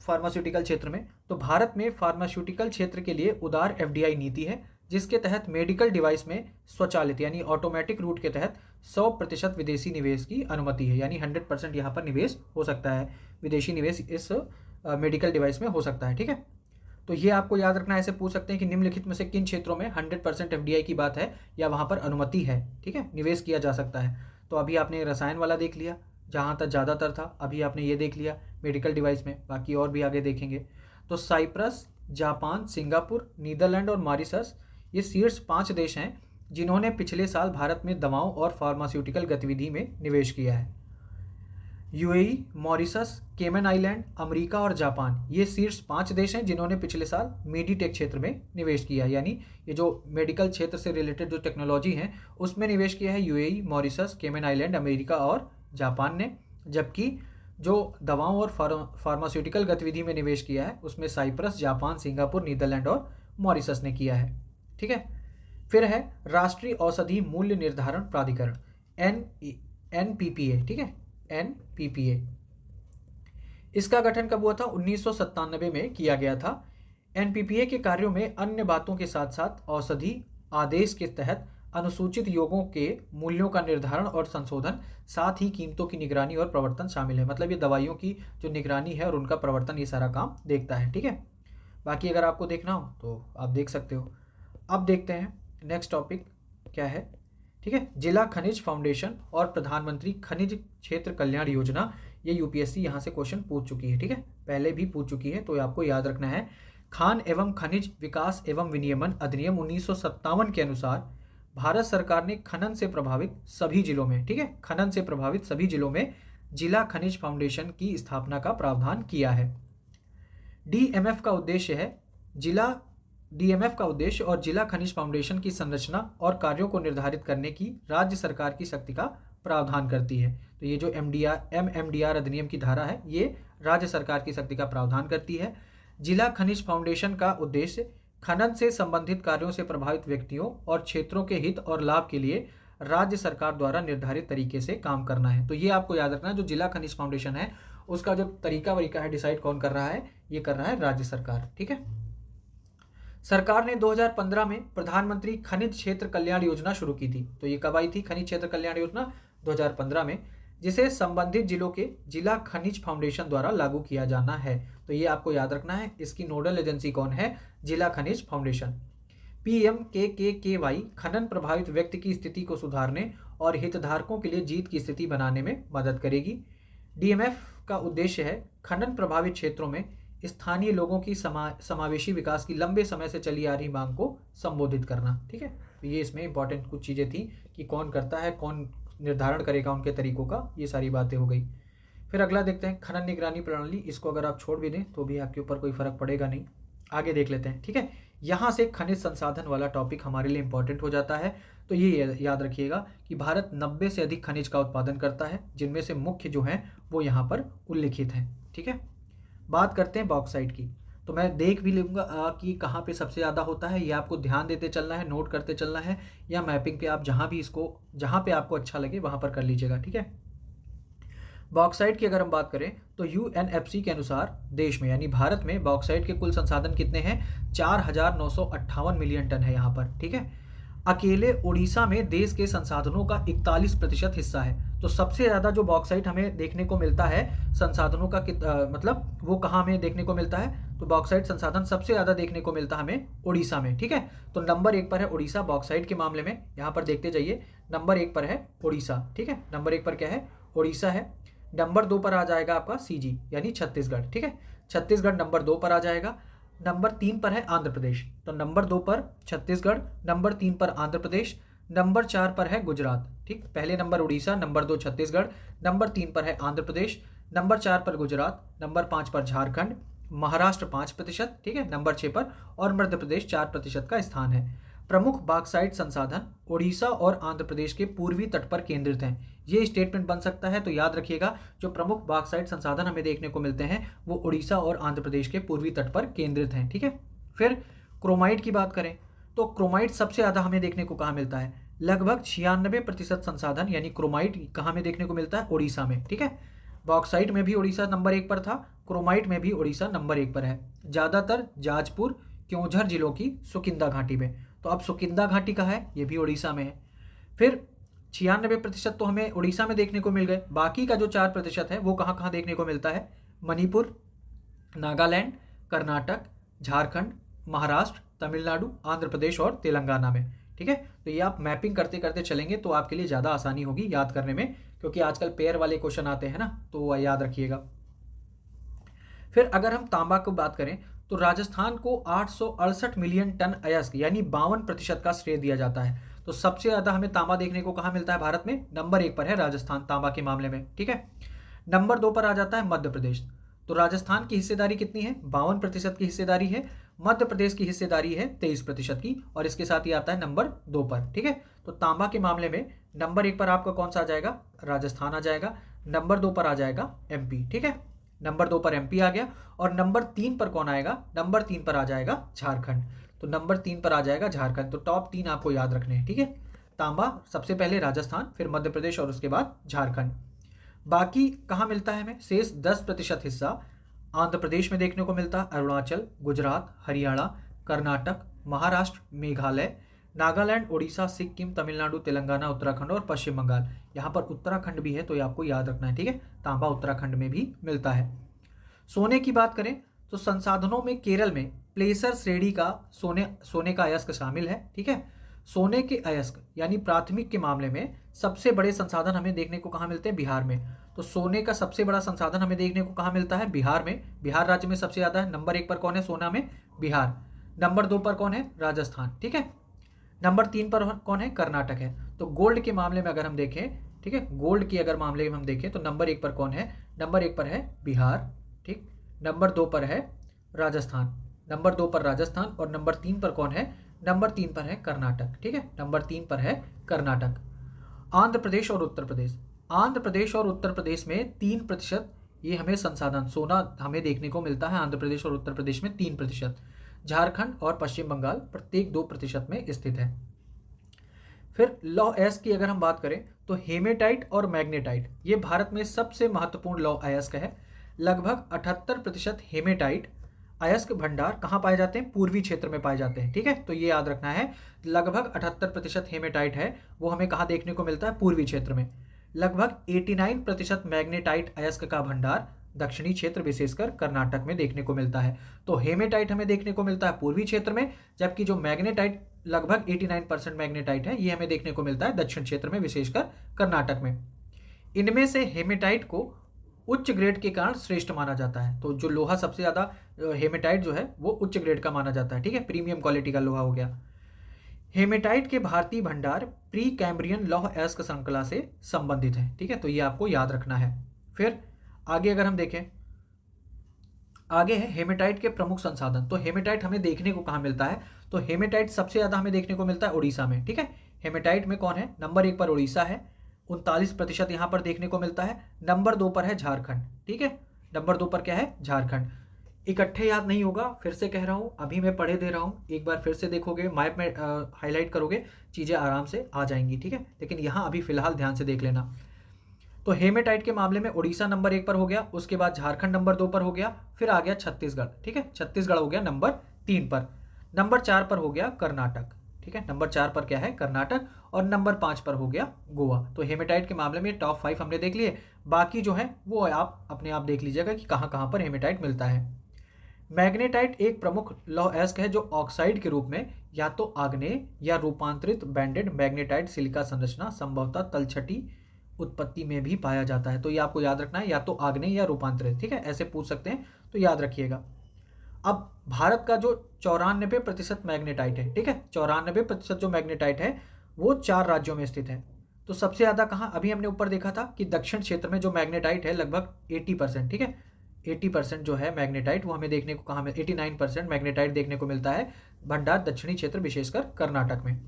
फार्मास्यूटिकल क्षेत्र में, तो भारत में फार्मास्यूटिकल क्षेत्र के लिए उदार एफडीआई नीति है, जिसके तहत मेडिकल डिवाइस में स्वचालित यानी ऑटोमेटिक रूट के तहत 100% विदेशी निवेश की अनुमति है, यानी 100% यहाँ पर निवेश हो सकता है, विदेशी निवेश इस मेडिकल डिवाइस में हो सकता है। ठीक है, तो ये आपको याद रखना है। ऐसे पूछ सकते हैं कि निम्नलिखित में से किन क्षेत्रों में 100% एफडीआई की बात है या वहाँ पर अनुमति है। ठीक है, निवेश किया जा सकता है। तो अभी आपने रसायन वाला देख लिया जहाँ तक ज़्यादातर था, अभी आपने ये देख लिया मेडिकल डिवाइस में, बाकी और भी आगे देखेंगे। तो साइप्रस, जापान, सिंगापुर, नीदरलैंड और मॉरिशस ये शीर्ष 5 देश हैं जिन्होंने पिछले साल भारत में दवाओं और फार्मास्यूटिकल गतिविधि में निवेश किया है। यूएई, मॉरिशस, केमन आइलैंड, अमेरिका और जापान ये शीर्ष 5 देश हैं जिन्होंने पिछले साल मेडिटेक क्षेत्र में निवेश किया है, यानी ये जो मेडिकल क्षेत्र से रिलेटेड जो टेक्नोलॉजी है उसमें निवेश किया है यूएई, मॉरिशस, केमन आइलैंड, अमेरिका और जापान ने। जबकि जो दवाओं और फार्मास्यूटिकल गतिविधि में निवेश किया है उसमें साइप्रस, जापान, सिंगापुर, नीदरलैंड और मॉरिशस ने किया है। ठीक है, फिर है राष्ट्रीय औषधि मूल्य निर्धारण प्राधिकरण एनपीपीए। ठीक है, एनपीपीए इसका गठन कब हुआ था, 1997 में किया गया था। एनपीपीए के कार्यों में अन्य बातों के साथ साथ औषधि आदेश के तहत अनुसूचित योगों के मूल्यों का निर्धारण और संशोधन, साथ ही कीमतों की निगरानी और प्रवर्तन शामिल है। मतलब ये दवाइयों की जो निगरानी है और उनका प्रवर्तन ये सारा काम देखता है। ठीक है, बाकी अगर आपको देखना हो तो आप देख सकते हो। अब देखते हैं नेक्स्ट टॉपिक क्या है। ठीक है, जिला खनिज फाउंडेशन और प्रधानमंत्री खनिज क्षेत्र कल्याण योजना, ये यूपीएससी यहाँ से क्वेश्चन पूछ चुकी है। ठीक है, पहले भी पूछ चुकी है, तो आपको याद रखना है। खान एवं खनिज विकास एवं विनियमन अधिनियम 1957 के अनुसार भारत सरकार ने खनन से प्रभावित सभी जिलों में, ठीक है, खनन से प्रभावित सभी जिलों में जिला खनिज फाउंडेशन की स्थापना का प्रावधान किया है। डीएमएफ का उद्देश्य और जिला खनिज फाउंडेशन की संरचना और कार्यों को निर्धारित करने की राज्य सरकार की शक्ति का प्रावधान करती है। तो ये जो एमएमडीआर अधिनियम की धारा है ये राज्य सरकार की शक्ति का प्रावधान करती है। जिला खनिज फाउंडेशन का उद्देश्य खनन से संबंधित कार्यों से प्रभावित व्यक्तियों और क्षेत्रों के हित और लाभ के लिए राज्य सरकार द्वारा निर्धारित तरीके से काम करना है। तो ये आपको याद रखना है, जो जिला खनिज फाउंडेशन है उसका जो तरीका है डिसाइड कौन कर रहा है, ये कर रहा है राज्य सरकार। ठीक है, सरकार ने 2015 में प्रधानमंत्री खनिज क्षेत्र कल्याण योजना शुरू की थी। तो ये कब आई थी खनिज क्षेत्र कल्याण योजना, 2015 में, जिसे संबंधित जिलों के जिला खनिज फाउंडेशन द्वारा लागू किया जाना है। तो ये आपको याद रखना है, इसकी नोडल एजेंसी कौन है, जिला खनिज फाउंडेशन। PMKKKY खनन प्रभावित व्यक्ति की स्थिति को सुधारने और हितधारकों के लिए जीत की स्थिति बनाने में मदद करेगी। DMF का उद्देश्य है खनन प्रभावित क्षेत्रों में स्थानीय लोगों की समावेशी विकास की लंबे समय से चली आ रही मांग को संबोधित करना। ठीक है, तो ये इसमें इंपॉर्टेंट कुछ चीज़ें थी कि कौन करता है, कौन निर्धारण करेगा उनके तरीकों का, ये सारी बातें हो गई। फिर अगला देखते हैं खनन निगरानी प्रणाली। इसको अगर आप छोड़ भी दें तो भी आपके ऊपर कोई फर्क पड़ेगा नहीं, आगे देख लेते हैं। ठीक है, यहाँ से खनिज संसाधन वाला टॉपिक हमारे लिए इंपॉर्टेंट हो जाता है। तो ये याद रखिएगा कि भारत 90 से अधिक खनिज का उत्पादन करता है, जिनमें से मुख्य जो हैं वो यहाँ पर उल्लिखित हैं। ठीक है, बात करते हैं बॉक्साइट की। तो मैं देख भी लूँगा कि कहाँ पे सबसे ज़्यादा होता है, ये आपको ध्यान देते चलना है, नोट करते चलना है, या मैपिंग पे आप जहाँ पे आपको अच्छा लगे वहाँ पर कर लीजिएगा। ठीक है, बॉक्साइट की अगर हम बात करें तो UNFC के अनुसार देश में यानी भारत में बॉक्साइट के कुल संसाधन कितने हैं, 4,958 मिलियन टन है यहाँ पर। ठीक है, अकेले उड़ीसा में देश के संसाधनों का 41% हिस्सा है। तो सबसे ज़्यादा जो बॉक्साइट हमें देखने को मिलता है संसाधनों का मतलब वो कहाँ हमें देखने को मिलता है, तो बॉक्साइट संसाधन सबसे ज़्यादा देखने को मिलता है हमें उड़ीसा में। ठीक है, तो नंबर 1 पर है उड़ीसा बॉक्साइट के मामले में, यहाँ पर देखते जाइए, नंबर 1 पर है उड़ीसा। ठीक है, नंबर 1 पर क्या है, उड़ीसा है। नंबर 2 पर आ जाएगा आपका CG यानी छत्तीसगढ़। ठीक है, छत्तीसगढ़ नंबर 2 पर आ जाएगा। नंबर 3 पर है आंध्र प्रदेश, तो नंबर 2 पर छत्तीसगढ़, नंबर 3 पर आंध्र प्रदेश, नंबर 4 पर है गुजरात। ठीक, पहले number Orissa, number 2 Chhattisgarh, number 3 पर है आंध्र प्रदेश, नंबर 4 पर गुजरात, नंबर 5 पर झारखंड, महाराष्ट्र 5%, ठीक है, नंबर 6 पर, और मध्य प्रदेश 4% का स्थान है। प्रमुख बॉक्साइट संसाधन उड़ीसा और आंध्र प्रदेश के पूर्वी तट पर केंद्रित हैं। ये स्टेटमेंट बन सकता है, तो याद रखिएगा जो प्रमुख बॉक्साइट संसाधन हमें देखने को मिलते हैं वो उड़ीसा और आंध्र प्रदेश के पूर्वी तट पर केंद्रित हैं, ठीक है। फिर क्रोमाइट की बात करें तो क्रोमाइट सबसे ज़्यादा हमें देखने को कहाँ मिलता है, लगभग 96% संसाधन यानी क्रोमाइट कहाँ में देखने को मिलता है, उड़ीसा में, ठीक है। बॉक्साइट में भी उड़ीसा नंबर 1 पर था, क्रोमाइट में भी उड़ीसा नंबर 1 पर है, ज़्यादातर जाजपुर क्योंझर जिलों की सुकिंदा घाटी में। तो अब सुकिंदा घाटी कहाँ है, ये भी उड़ीसा में है। फिर 96% तो हमें उड़ीसा में देखने को मिल गए, बाकी का जो 4% है वो कहाँ कहाँ देखने को मिलता है, मणिपुर, नागालैंड, कर्नाटक, झारखंड, महाराष्ट्र, तमिलनाडु, आंध्र प्रदेश और तेलंगाना में, ठीक है। तो ये आप मैपिंग करते करते चलेंगे तो आपके लिए ज़्यादा आसानी होगी याद करने में, क्योंकि आजकल पेयर वाले क्वेश्चन आते हैं ना, तो याद रखिएगा। फिर अगर हम तांबा की बात करें तो राजस्थान को 868 मिलियन टन अयस्क यानी 52% का श्रेय दिया जाता है। तो सबसे ज़्यादा हमें तांबा देखने को कहाँ मिलता है भारत में, नंबर 1 पर है राजस्थान तांबा के मामले में, ठीक है। नंबर 2 पर आ जाता है मध्य प्रदेश। तो राजस्थान की हिस्सेदारी कितनी है, 52% की हिस्सेदारी है। मध्य प्रदेश की हिस्सेदारी है 23% की, और इसके साथ ही आता है नंबर 2 पर, ठीक है। तो तांबा के मामले में नंबर 1 पर आपका कौन सा आ जाएगा, राजस्थान आ जाएगा, नंबर 2 पर आ जाएगा एमपी, ठीक है। नंबर 2 पर एमपी आ गया, और नंबर 3 पर कौन आएगा, नंबर 3 पर आ जाएगा झारखंड। तो नंबर 3 पर आ जाएगा झारखंड। तो टॉप 3 आपको याद रखने हैं, ठीक है। तांबा सबसे पहले राजस्थान, फिर मध्य प्रदेश और उसके बाद झारखंड। बाकी कहाँ मिलता है हमें, शेष 10% हिस्सा आंध्र प्रदेश में देखने को मिलता है, अरुणाचल, गुजरात, हरियाणा, कर्नाटक, महाराष्ट्र, मेघालय, नागालैंड, उड़ीसा, सिक्किम, तमिलनाडु, तेलंगाना, उत्तराखंड और पश्चिम बंगाल। यहाँ पर उत्तराखंड भी है, तो ये आपको याद रखना है, ठीक है। तांबा उत्तराखंड में भी मिलता है। सोने की बात करें तो संसाधनों में केरल में प्लेसर श्रेणी का सोने का अयस्क शामिल है, ठीक है। सोने के अयस्क यानी प्राथमिक के मामले में सबसे बड़े संसाधन हमें देखने को कहाँ मिलते हैं, बिहार में। तो सोने का सबसे बड़ा संसाधन हमें देखने को कहाँ मिलता है, बिहार में। बिहार राज्य में सबसे ज़्यादा है। नंबर 1 पर कौन है सोना में, बिहार। नंबर 2 पर कौन है, राजस्थान, ठीक है। नंबर 3 पर कौन है, कर्नाटक है। तो गोल्ड के मामले में अगर हम देखें, ठीक है, गोल्ड की अगर मामले में हम देखें तो नंबर 1 पर कौन है, नंबर 1 पर है बिहार, ठीक। नंबर 2 पर है राजस्थान, नंबर 2 पर राजस्थान, और नंबर 3 पर कौन है, नंबर 3 पर है कर्नाटक, ठीक है। नंबर 3 पर है कर्नाटक। आंध्र प्रदेश और उत्तर प्रदेश, आंध्र प्रदेश और उत्तर प्रदेश में 3% ये हमें संसाधन सोना हमें देखने को मिलता है। आंध्र प्रदेश और उत्तर प्रदेश में 3%। झारखंड और पश्चिम बंगाल प्रत्येक 2% में स्थित है। फिर लौह अयस्क की अगर हम बात करें तो हेमेटाइट और मैग्नेटाइट ये भारत में सबसे महत्वपूर्ण लौह अयस्क है। लगभग 78% हेमेटाइट अयस्क भंडार कहाँ पाए जाते हैं, पूर्वी क्षेत्र में पाए जाते हैं, ठीक है। तो ये याद रखना है, लगभग 78% हेमेटाइट है वो हमें कहाँ देखने को मिलता है, पूर्वी क्षेत्र में। लगभग 89% मैग्नेटाइट अयस्क का भंडार दक्षिणी क्षेत्र विशेषकर कर्नाटक में देखने को मिलता है। तो हेमेटाइट हमें देखने को मिलता है पूर्वी क्षेत्र में, जबकि जो मैग्नेटाइट लगभग 89% मैग्नेटाइट है ये हमें देखने को मिलता है दक्षिण क्षेत्र में विशेषकर कर्नाटक में। इनमें से हेमेटाइट को उच्च ग्रेड के कारण श्रेष्ठ माना जाता है। तो जो लोहा सबसे ज़्यादा हेमेटाइट जो है वो उच्च ग्रेड का माना जाता है, ठीक है, प्रीमियम क्वालिटी का लोहा हो गया। हेमेटाइट के भारतीय भंडार प्री कैम्ब्रियन लौह अयस्क श्रृंखला से संबंधित है, ठीक है। तो ये आपको याद रखना है। फिर आगे अगर हम देखें, आगे है हेमेटाइट के प्रमुख संसाधन। तो हेमेटाइट हमें देखने को कहाँ मिलता है, तो हेमेटाइट सबसे ज़्यादा हमें देखने को मिलता है उड़ीसा में, ठीक है। हेमेटाइट में कौन है, नंबर 1 पर उड़ीसा है, 39% यहाँ पर देखने को मिलता है। नंबर 2 पर है झारखंड, ठीक है। नंबर 2 पर क्या है, झारखंड। इकट्ठे याद नहीं होगा, फिर से कह रहा हूँ, अभी मैं पढ़े दे रहा हूँ, एक बार फिर से देखोगे, मैप में हाईलाइट करोगे, चीज़ें आराम से आ जाएंगी, ठीक है। लेकिन यहाँ अभी फिलहाल ध्यान से देख लेना। तो हेमेटाइट के मामले में उड़ीसा नंबर 1 पर हो गया, उसके बाद झारखंड नंबर 2 पर हो गया, फिर आ गया छत्तीसगढ़, ठीक है। छत्तीसगढ़ हो गया नंबर 3 पर। नंबर 4 पर हो गया कर्नाटक, ठीक है। नंबर 4 पर क्या है, कर्नाटक, और नंबर 5 पर हो गया गोवा। तो हेमेटाइट के मामले में टॉप 5 हमने देख लिए, बाकी जो है वो आप अपने आप देख लीजिएगा कि कहाँ कहाँ पर हेमेटाइट मिलता है। मैग्नेटाइट एक प्रमुख लौह अयस्क है जो ऑक्साइड के रूप में या तो आग्नेय या रूपांतरित बैंडेड मैग्नेटाइट सिलिका संरचना संभवतः तलछटी उत्पत्ति में भी पाया जाता है। तो ये आपको याद रखना है, या तो आग्नेय या रूपांतरित, ठीक है, ऐसे पूछ सकते हैं, तो याद रखिएगा। अब भारत का जो 94% मैग्नेटाइट है, ठीक है, 94% जो मैग्नेटाइट है वो 4 राज्यों में स्थित है। तो सबसे ज़्यादा कहाँ, अभी हमने ऊपर देखा था कि दक्षिण क्षेत्र में जो मैग्नेटाइट है लगभग 80%, ठीक है, 80% जो है मैग्नेटाइट वो हमें देखने को कहाँ में 89% मैग्नेटाइट देखने को मिलता है भंडार दक्षिणी क्षेत्र विशेषकर कर्नाटक में।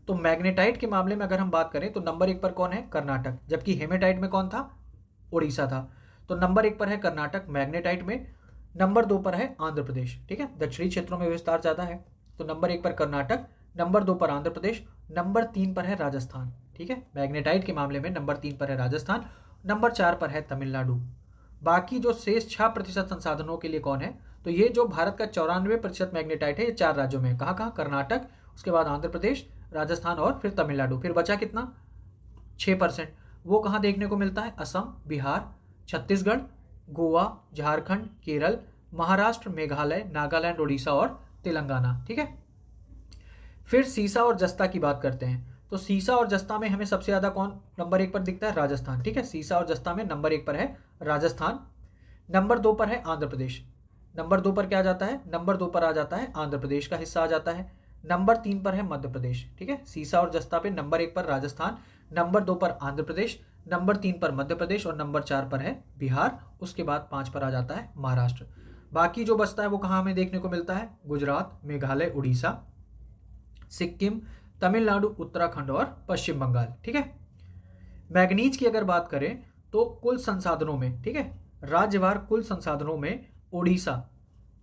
तो मैग्नेटाइट के मामले में अगर हम बात करें तो नंबर 1 पर कौन है? कर्नाटक। जबकि हेमेटाइट में कौन था? उड़ीसा था। तो नंबर 1 पर है कर्नाटक मैग्नेटाइट में, नंबर 2 पर है आंध्र प्रदेश। ठीक है, दक्षिणी क्षेत्रों में विस्तार ज़्यादा है। तो नंबर 1 पर कर्नाटक, नंबर 2 पर आंध्र प्रदेश, नंबर 3 पर है राजस्थान। ठीक है, मैग्नेटाइट के मामले में नंबर 3 पर है राजस्थान, नंबर 4 पर है तमिलनाडु। बाकी जो शेष 6% संसाधनों के लिए कौन है? तो ये जो भारत का 94% मैग्नेटाइट है ये 4 राज्यों में है। कहाँ कहाँ? कर्नाटक, उसके बाद आंध्र प्रदेश, राजस्थान और फिर तमिलनाडु। फिर बचा कितना? 6%। वो कहाँ देखने को मिलता है? असम, बिहार, छत्तीसगढ़, गोवा, झारखंड, केरल, महाराष्ट्र, मेघालय, नागालैंड, उड़ीसा और तेलंगाना। ठीक है, फिर सीसा और जस्ता की बात करते हैं। तो सीसा और जस्ता में हमें सबसे ज़्यादा कौन नंबर 1 पर दिखता है? राजस्थान। ठीक है, सीसा और जस्ता में नंबर 1 पर है राजस्थान, नंबर 2 पर है आंध्र प्रदेश। नंबर 2 पर क्या आ जाता है? नंबर 2 पर आ जाता है आंध्र प्रदेश का हिस्सा आ जाता है। नंबर 3 पर है मध्य प्रदेश। ठीक है, सीसा और जस्ता पे नंबर 1 पर राजस्थान, नंबर 2 पर आंध्र प्रदेश, नंबर 3 पर मध्य प्रदेश और नंबर 4 पर है बिहार। उसके बाद 5 पर आ जाता है महाराष्ट्र। बाकी जो बचता है वो कहाँ हमें देखने को मिलता है? गुजरात, मेघालय, उड़ीसा, सिक्किम, तमिलनाडु, उत्तराखंड और पश्चिम बंगाल। ठीक है, मैग्नीज की अगर बात करें तो कुल संसाधनों में, ठीक है, राज्यवार कुल संसाधनों में उड़ीसा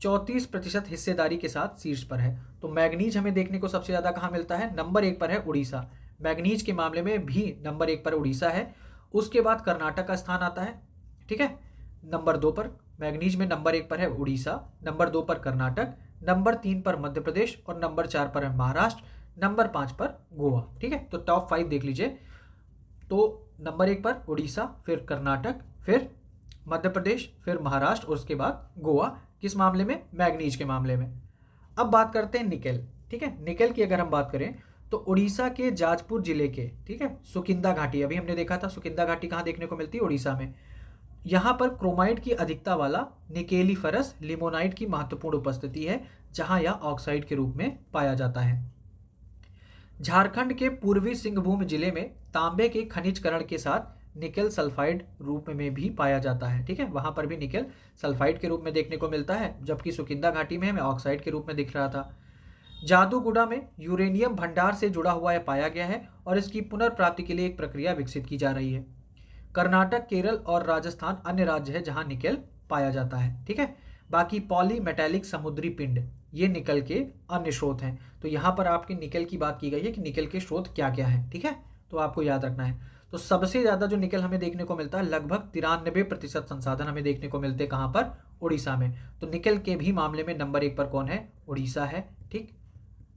34% हिस्सेदारी के साथ शीर्ष पर है। तो मैग्नीज हमें देखने को सबसे ज़्यादा कहाँ मिलता है? नंबर 1 पर है उड़ीसा। मैग्नीज के मामले में भी नंबर 1 पर उड़ीसा है। उसके बाद कर्नाटक का स्थान आता है। ठीक है, नंबर 2 पर मैग्नीज में नंबर 1 पर है उड़ीसा, नंबर 2 पर कर्नाटक, नंबर 3 पर मध्य प्रदेश और नंबर 4 पर है महाराष्ट्र, नंबर 5 पर गोवा। ठीक है, तो टॉप 5 देख लीजिए। तो नंबर 1 पर उड़ीसा, फिर कर्नाटक, फिर मध्य प्रदेश, फिर महाराष्ट्र और उसके बाद गोवा। किस मामले में? मैग्नीज के मामले में। अब बात करते हैं निकेल। ठीक है, निकेल की अगर हम बात करें तो उड़ीसा के जाजपुर जिले के, ठीक है, सुकिंदा घाटी, अभी हमने देखा था सुकिंदा घाटी कहाँ देखने को मिलती है? उड़ीसा में। यहाँ पर क्रोमाइट की अधिकता वाला निकेलीफरस लिमोनाइट की महत्वपूर्ण उपस्थिति है, जहां यह ऑक्साइड के रूप में पाया जाता है। झारखंड के पूर्वी सिंहभूम जिले में तांबे के खनिज कण के साथ निकेल सल्फाइड रूप में भी पाया जाता है। ठीक है, वहां पर भी निकेल सल्फाइड के रूप में देखने को मिलता है, जबकि सुकिंदा घाटी में हमें ऑक्साइड के रूप में दिख रहा था। जादूगुड़ा में यूरेनियम भंडार से जुड़ा हुआ यह पाया गया है और इसकी पुनर्प्राप्ति के लिए एक प्रक्रिया विकसित की जा रही है। कर्नाटक, केरल और राजस्थान अन्य राज्य है जहां निकेल पाया जाता है। ठीक है, बाकी पॉली मेटेलिक समुद्री पिंड ये निकेल के अन्य स्रोत हैं। तो यहाँ पर आपके निकेल की बात की गई है कि निकेल के स्रोत क्या क्या है। ठीक है, तो आपको याद रखना है। तो सबसे ज़्यादा जो निकेल हमें देखने को मिलता है, लगभग 93% संसाधन हमें देखने को मिलते हैं कहाँ पर? उड़ीसा में। तो निकेल के भी मामले में नंबर 1 पर कौन है? उड़ीसा है। ठीक,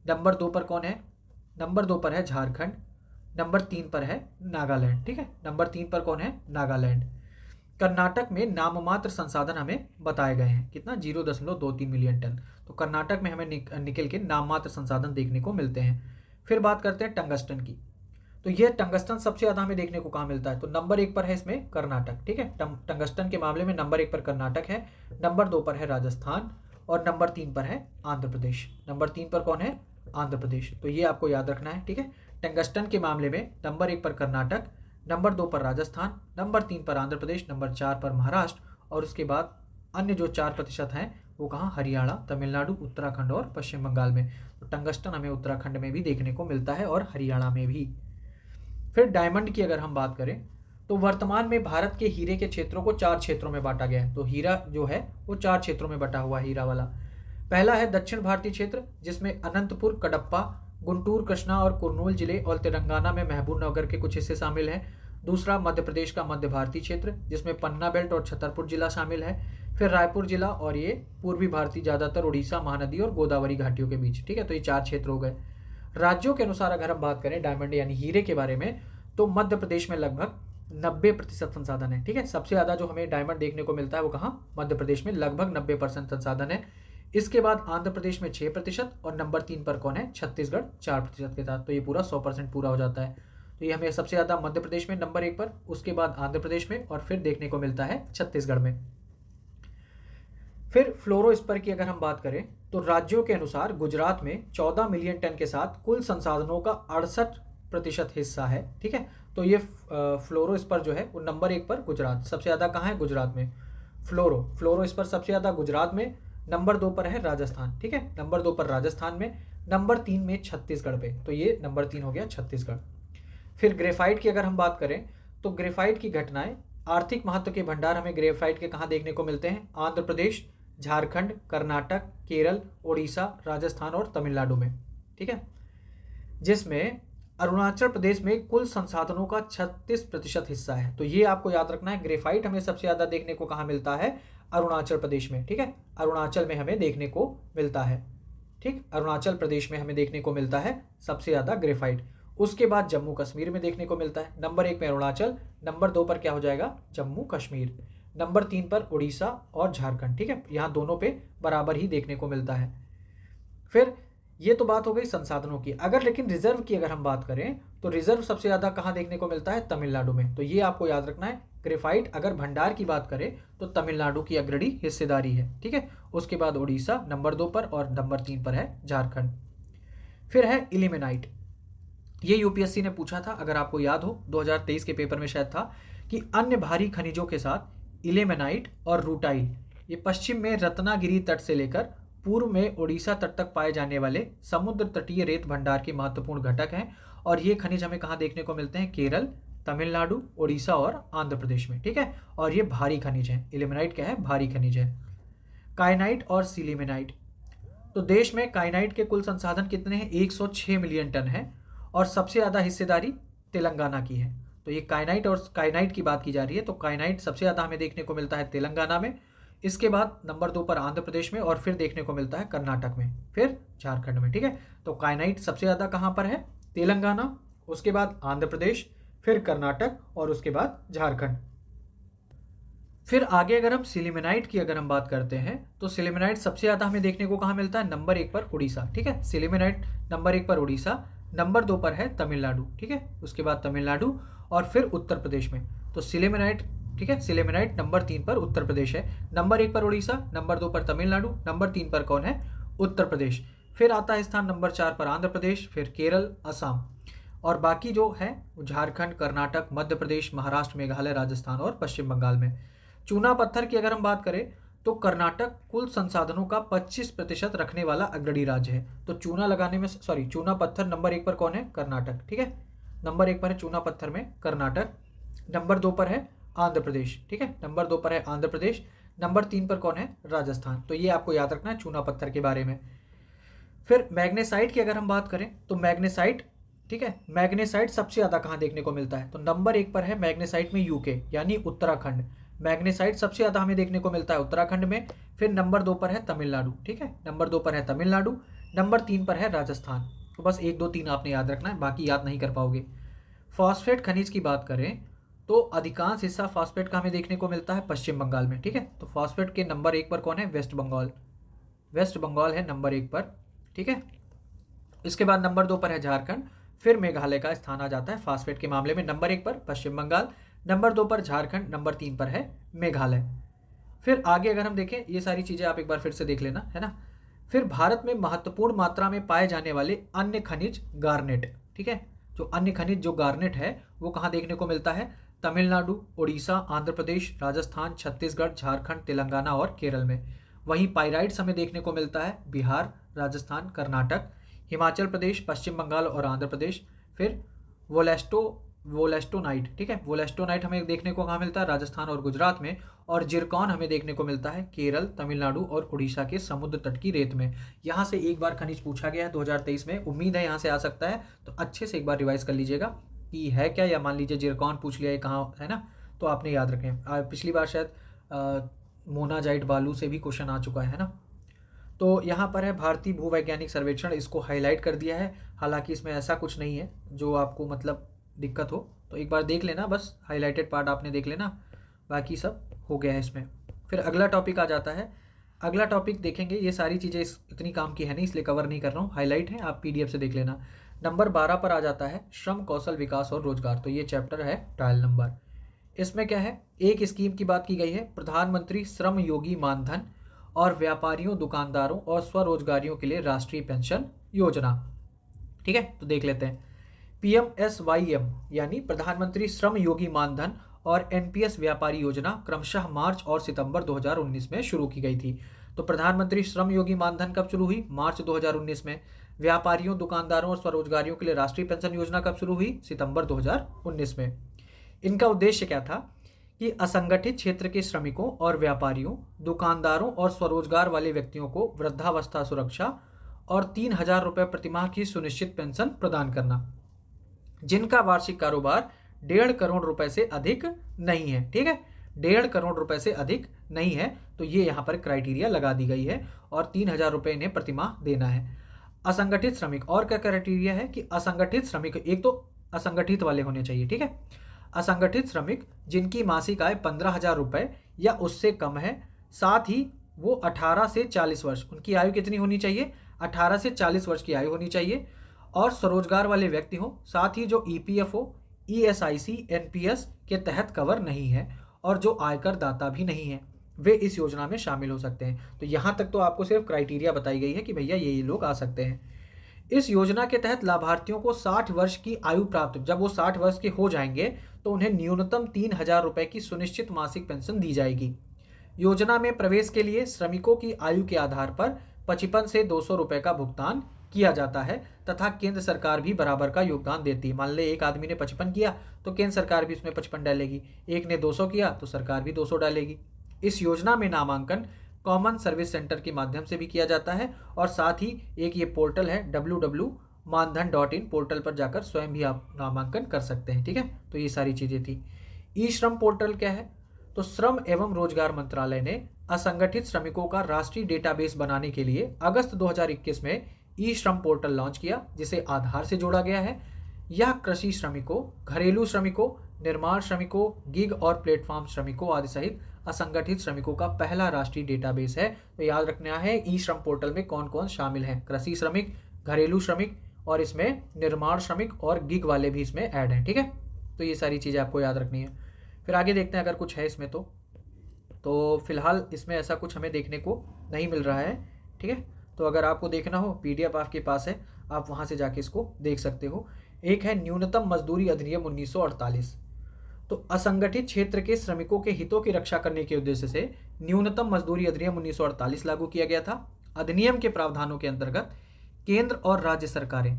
नंबर 2 पर कौन है? नंबर 2 पर है झारखंड, नंबर 3 पर है नागालैंड। ठीक है, नंबर 3 पर कौन है? नागालैंड। कर्नाटक में नाममात्र संसाधन हमें बताए गए हैं, कितना? 0.23 मिलियन टन। तो कर्नाटक में हमें निकेल के नाममात्र संसाधन देखने को मिलते हैं। फिर बात करते हैं टंगस्टन की। तो यह टंगस्टन सबसे ज़्यादा हमें देखने को कहाँ मिलता है? तो नंबर 1 पर है इसमें कर्नाटक। ठीक है, टंगस्टन के मामले में नंबर 1 पर कर्नाटक है, नंबर 2 पर है राजस्थान और नंबर 3 पर है आंध्र प्रदेश। नंबर 3 पर कौन है? आंध्र प्रदेश। तो ये आपको याद रखना है। ठीक है, टंगस्टन के मामले में नंबर 1 पर कर्नाटक, नंबर 2 पर राजस्थान, नंबर 3 पर आंध्र प्रदेश, नंबर 4 पर महाराष्ट्र और उसके बाद अन्य जो 4% हैं वो कहाँ? हरियाणा, तमिलनाडु, उत्तराखंड और पश्चिम बंगाल में। तो टंगस्टन हमें उत्तराखंड में भी देखने को मिलता है और हरियाणा में भी। फिर डायमंड की अगर हम बात करें तो वर्तमान में भारत के हीरे के क्षेत्रों को 4 क्षेत्रों में बांटा गया है। तो हीरा जो है वो 4 क्षेत्रों में बटा हुआ हीरा वाला। पहला है दक्षिण भारतीय क्षेत्र, जिसमें अनंतपुर, कडप्पा, गुंटूर, कृष्णा और कुर्नूल जिले और तेलंगाना में महबूब नगर के कुछ हिस्से शामिल हैं। दूसरा मध्य प्रदेश का मध्य भारतीय क्षेत्र, जिसमें पन्ना बेल्ट और छतरपुर जिला शामिल है। फिर रायपुर जिला और ये पूर्वी भारतीय, ज़्यादातर उड़ीसा महानदी और गोदावरी घाटियों के बीच। ठीक है, तो ये 4 क्षेत्र हो गए। राज्यों के अनुसार अगर हम बात करें डायमंड यानी हीरे के बारे में, तो मध्य प्रदेश में लगभग 90% संसाधन है। ठीक है, सबसे ज़्यादा जो हमें डायमंड देखने को मिलता है वो कहाँ? मध्य प्रदेश में लगभग 90% संसाधन है। इसके बाद आंध्र प्रदेश में 6% और नंबर 3 पर कौन है? छत्तीसगढ़ 4% के साथ। तो ये पूरा 100% पूरा हो जाता है। तो ये हमें सबसे ज़्यादा मध्य प्रदेश में नंबर 1 पर, उसके बाद आंध्र प्रदेश में और फिर देखने को मिलता है छत्तीसगढ़ में। फिर फ्लोरोस्फीयर की अगर हम बात करें तो राज्यों के अनुसार गुजरात में 14 मिलियन टन के साथ कुल संसाधनों का 68% हिस्सा है। ठीक है, तो ये फ्लोरोस्फीयर जो है वो नंबर 1 पर गुजरात, सबसे ज़्यादा कहाँ है? गुजरात में। फ्लोरो इस पर सबसे ज़्यादा गुजरात में, नंबर 2 पर है राजस्थान, ठीक है, नंबर 2 पर राजस्थान में, नंबर 3 में छत्तीसगढ़ पे, तो ये नंबर 3 हो गया छत्तीसगढ़। फिर ग्रेफाइट की अगर हम बात करें तो ग्रेफाइट की घटनाएं, आर्थिक महत्व के भंडार हमें ग्रेफाइट के कहाँ देखने को मिलते हैं? आंध्र प्रदेश, झारखंड, कर्नाटक, केरल, उड़ीसा, राजस्थान और तमिलनाडु में, ठीक है, जिसमें अरुणाचल प्रदेश में कुल संसाधनों का 36% हिस्सा है। तो ये आपको याद रखना है, ग्रेफाइट हमें सबसे ज़्यादा देखने को कहाँ मिलता है? अरुणाचल प्रदेश में, ठीक है, अरुणाचल में हमें देखने को मिलता है, ठीक, अरुणाचल प्रदेश में हमें देखने को मिलता है सबसे ज़्यादा ग्रेफाइट। उसके बाद जम्मू कश्मीर में देखने को मिलता है, नंबर 1 में अरुणाचल, नंबर 2 पर क्या हो जाएगा? जम्मू कश्मीर, नंबर 3 पर उड़ीसा और झारखंड, ठीक है, यहाँ दोनों पे बराबर ही देखने को मिलता है। फिर ये तो बात हो गई संसाधनों की। अगर लेकिन रिजर्व की अगर हम बात करें तो रिजर्व सबसे ज़्यादा कहाँ देखने को मिलता है? तमिलनाडु में। तो ये आपको याद रखना है, ग्रेफाइट अगर भंडार की बात करें तो तमिलनाडु की अग्रणी हिस्सेदारी है, ठीक है, उसके बाद उड़ीसा नंबर 2 पर और नंबर 3 पर है झारखंड। फिर है इल्मेनाइट, ये यूपीएससी ने पूछा था, अगर आपको याद हो 2023 के पेपर में शायद था, कि अन्य भारी खनिजों के साथ इल्मेनाइट और रूटाइल ये पश्चिम में रत्नागिरी तट से लेकर पूर्व में ओडिशा तट तक पाए जाने वाले समुद्र तटीय रेत भंडार के महत्वपूर्ण घटक हैं। और ये खनिज हमें कहाँ देखने को मिलते हैं? केरल, तमिलनाडु, उड़ीसा और आंध्र प्रदेश में, ठीक है, और ये भारी खनिज है। इल्मेनाइट क्या है? भारी खनिज है। काइनाइट और सिलिमेनाइट, तो देश में काइनाइट के कुल संसाधन कितने हैं? 106 मिलियन टन है और सबसे ज़्यादा हिस्सेदारी तेलंगाना की है। तो ये काइनाइट की बात की जा रही है, तो काइनाइट सबसे ज़्यादा हमें देखने को मिलता है तेलंगाना में, इसके बाद नंबर 2 पर आंध्र प्रदेश में और फिर देखने को मिलता है कर्नाटक में, फिर झारखंड में, ठीक है। तो काइनाइट सबसे ज़्यादा कहाँ पर है? तेलंगाना, उसके बाद आंध्र प्रदेश, फिर कर्नाटक और उसके बाद झारखंड। फिर आगे अगर हम सिलिमेनाइट की अगर हम बात करते हैं तो सिलिमेनाइट सबसे ज़्यादा हमें देखने को कहाँ मिलता है? नंबर 1 पर उड़ीसा, ठीक है, सिलिमेनाइट नंबर 1 पर उड़ीसा, नंबर 2 पर है तमिलनाडु, ठीक है, उसके बाद तमिलनाडु और फिर उत्तर प्रदेश में। तो सिलिमेनाइट, ठीक है, सिलिमेनाइट नंबर 3 पर उत्तर प्रदेश है, नंबर 1 पर उड़ीसा, नंबर 2 पर तमिलनाडु, नंबर 3 पर कौन है? उत्तर प्रदेश। फिर आता है स्थान नंबर 4 पर आंध्र प्रदेश, फिर केरल, असम और बाकी जो है झारखंड, कर्नाटक, मध्य प्रदेश, महाराष्ट्र, मेघालय, राजस्थान और पश्चिम बंगाल में। चूना पत्थर की अगर हम बात करें तो कर्नाटक कुल संसाधनों का 25% रखने वाला अग्रणी राज्य है। तो चूना लगाने में चूना पत्थर नंबर 1 पर कौन है? कर्नाटक, ठीक है, नंबर 1 पर है चूना पत्थर में कर्नाटक, नंबर 2 पर है आंध्र प्रदेश, ठीक है, नंबर 2 पर है आंध्र प्रदेश, नंबर 3 पर कौन है? राजस्थान। तो ये आपको याद रखना है चूना पत्थर के बारे में। फिर मैग्नेसाइट की अगर हम बात करें तो मैग्नेसाइट, ठीक है, मैग्नेसाइट सबसे ज़्यादा कहाँ देखने को मिलता है? तो नंबर 1 पर है मैग्नेसाइट में यूके यानी उत्तराखंड, मैग्नेसाइट सबसे ज़्यादा हमें देखने को मिलता है उत्तराखंड में। फिर नंबर 2 पर है तमिलनाडु, ठीक है, नंबर 2 पर है तमिलनाडु, नंबर 3 पर है राजस्थान। तो बस 1 2 3 आपने याद रखना है, बाकी याद नहीं कर पाओगे। फॉस्फेट खनिज की बात करें तो अधिकांश हिस्सा फॉस्फेट का हमें देखने को मिलता है पश्चिम बंगाल में, ठीक है, तो फॉस्फेट के नंबर 1 पर कौन है? वेस्ट बंगाल, वेस्ट बंगाल है नंबर 1 पर, ठीक है। इसके बाद नंबर 2 पर है झारखंड, फिर मेघालय का स्थान आ जाता है फॉस्फेट के मामले में, नंबर 1 पर पश्चिम बंगाल, नंबर 2 पर झारखंड, नंबर 3 पर है मेघालय। फिर आगे अगर हम देखें, ये सारी चीज़ें आप एक बार फिर से देख लेना, है ना। फिर भारत में महत्वपूर्ण मात्रा में पाए जाने वाले अन्य खनिज गार्नेट, ठीक है, जो अन्य खनिज जो गार्नेट है वो कहाँ देखने को मिलता है? तमिलनाडु, उड़ीसा, आंध्र प्रदेश, राजस्थान, छत्तीसगढ़, झारखंड, तेलंगाना और केरल में। वहीं पाइराइट्स हमें देखने को मिलता है बिहार, राजस्थान, कर्नाटक, हिमाचल प्रदेश, पश्चिम बंगाल और आंध्र प्रदेश। फिर वोलेस्टोनाइट, ठीक है, वोलेस्टोनाइट हमें देखने को कहाँ मिलता है? राजस्थान और गुजरात में। और जिरकॉन हमें देखने को मिलता है केरल, तमिलनाडु और उड़ीसा के समुद्र तट की रेत में। यहाँ से एक बार खनिज पूछा गया है 2023 में, उम्मीद है यहाँ से आ सकता है, तो अच्छे से एक बार रिवाइज कर लीजिएगा कि है क्या, या मान लीजिए जिरकॉन पूछ लिया है कहाँ है ना, तो आपने याद रखें। पिछली बार शायद मोनाजाइट बालू से भी क्वेश्चन आ चुका है ना। तो यहाँ पर है भारतीय भूवैज्ञानिक सर्वेक्षण, इसको हाईलाइट कर दिया है, हालांकि इसमें ऐसा कुछ नहीं है जो आपको मतलब दिक्कत हो, तो एक बार देख लेना, बस हाईलाइटेड पार्ट आपने देख लेना, बाकी सब हो गया है इसमें। फिर अगला टॉपिक आ जाता है, अगला टॉपिक देखेंगे, ये सारी चीज़ें इतनी काम की है नहीं इसलिए कवर नहीं कर रहा हूँ, हाईलाइट है, आप पीडीएफ से देख लेना। नंबर 12 पर आ जाता है श्रम, कौशल विकास और रोजगार। तो ये चैप्टर है ट्रायल नंबर। इसमें क्या है? एक स्कीम की बात की गई है, प्रधानमंत्री श्रम योगी मानधन और व्यापारियों, दुकानदारों और स्वरोजगारियों के लिए राष्ट्रीय पेंशन योजना, ठीक है। तो देख लेते हैं, PMSYM यानी प्रधानमंत्री श्रम योगी मानधन और एनपीएस व्यापारी योजना क्रमशः मार्च और सितंबर 2019 में शुरू की गई थी। तो प्रधानमंत्री श्रम योगी मानधन कब शुरू हुई? मार्च 2019 में। व्यापारियों, दुकानदारों और स्वरोजगारियों के लिए राष्ट्रीय पेंशन योजना कब शुरू हुई? सितंबर 2019 में। इनका उद्देश्य क्या था कि असंगठित क्षेत्र के श्रमिकों और व्यापारियों, दुकानदारों और स्वरोजगार वाले व्यक्तियों को वृद्धावस्था सुरक्षा और 3,000 रुपये प्रतिमाह की सुनिश्चित पेंशन प्रदान करना, जिनका वार्षिक कारोबार 1.5 करोड़ रुपए से अधिक नहीं है। ठीक है, 1.5 करोड़ रुपए से अधिक नहीं है, तो ये यहाँ पर क्राइटेरिया लगा दी गई है और 3,000 रुपये इन्हें प्रतिमाह देना है। असंगठित श्रमिक, और क्या क्राइटेरिया है कि असंगठित श्रमिक एक तो असंगठित वाले होने चाहिए। ठीक है, असंगठित श्रमिक जिनकी मासिक आय 15,000 रुपये या उससे कम है, साथ ही वो 18 से 40 वर्ष, उनकी आयु कितनी होनी चाहिए? 18 से 40 वर्ष की आयु होनी चाहिए, और स्वरोजगार वाले व्यक्ति हों, साथ ही जो ईपीएफओ, ईएसआईसी, एनपीएस के तहत कवर नहीं है और जो आयकर दाता भी नहीं है, वे इस योजना में शामिल हो सकते हैं। तो यहाँ तक तो आपको सिर्फ क्राइटेरिया बताई गई है कि भैया ये लोग आ सकते हैं। इस योजना के तहत लाभार्थियों को 60 वर्ष की आयु प्राप्त, जब वो 60 वर्ष के हो जाएंगे तो उन्हें न्यूनतम 3,000 रुपये की सुनिश्चित मासिक पेंशन दी जाएगी। योजना में प्रवेश के लिए श्रमिकों की आयु के आधार पर 55 से 200 रुपये का भुगतान किया जाता है तथा केंद्र सरकार भी बराबर का योगदान देती है। मान ले एक आदमी ने 55 किया तो केंद्र सरकार भी उसमें 55 डालेगी, एक ने 200 किया तो सरकार भी 200 डालेगी। इस योजना में नामांकन कॉमन सर्विस सेंटर के माध्यम से भी किया जाता है, और साथ ही एक ये पोर्टल है www.mandhan.in, पोर्टल पर जाकर स्वयं भी आप नामांकन कर सकते हैं। ठीक है, तो ये सारी चीज़ें थी। ई श्रम पोर्टल क्या है? तो श्रम एवं रोजगार मंत्रालय ने असंगठित श्रमिकों का राष्ट्रीय डेटाबेस बनाने के लिए अगस्त 2021 में ई श्रम पोर्टल लॉन्च किया, जिसे आधार से जोड़ा गया है। यह कृषि श्रमिकों, घरेलू श्रमिकों, निर्माण श्रमिकों, गिग और प्लेटफॉर्म श्रमिकों आदि सहित असंगठित श्रमिकों का पहला राष्ट्रीय डेटाबेस है। तो याद रखना है ई श्रम पोर्टल में कौन कौन शामिल हैं? कृषि श्रमिक, घरेलू श्रमिक, और इसमें निर्माण श्रमिक और गिग वाले भी इसमें ऐड हैं। ठीक है, तो ये सारी चीज़ें आपको याद रखनी है। फिर आगे देखते हैं अगर कुछ है इसमें तो फिलहाल इसमें ऐसा कुछ हमें देखने को नहीं मिल रहा है। ठीक है, तो अगर आपको देखना हो, पीडीएफ आपके पास है, आप वहाँ से जाके इसको देख सकते हो। एक है न्यूनतम मजदूरी अधिनियम 1948। तो असंगठित क्षेत्र के श्रमिकों के हितों की रक्षा करने के उद्देश्य से न्यूनतम मजदूरी अधिनियम 1948 लागू किया गया था। अधिनियम के प्रावधानों के अंतर्गत केंद्र और राज्य सरकारें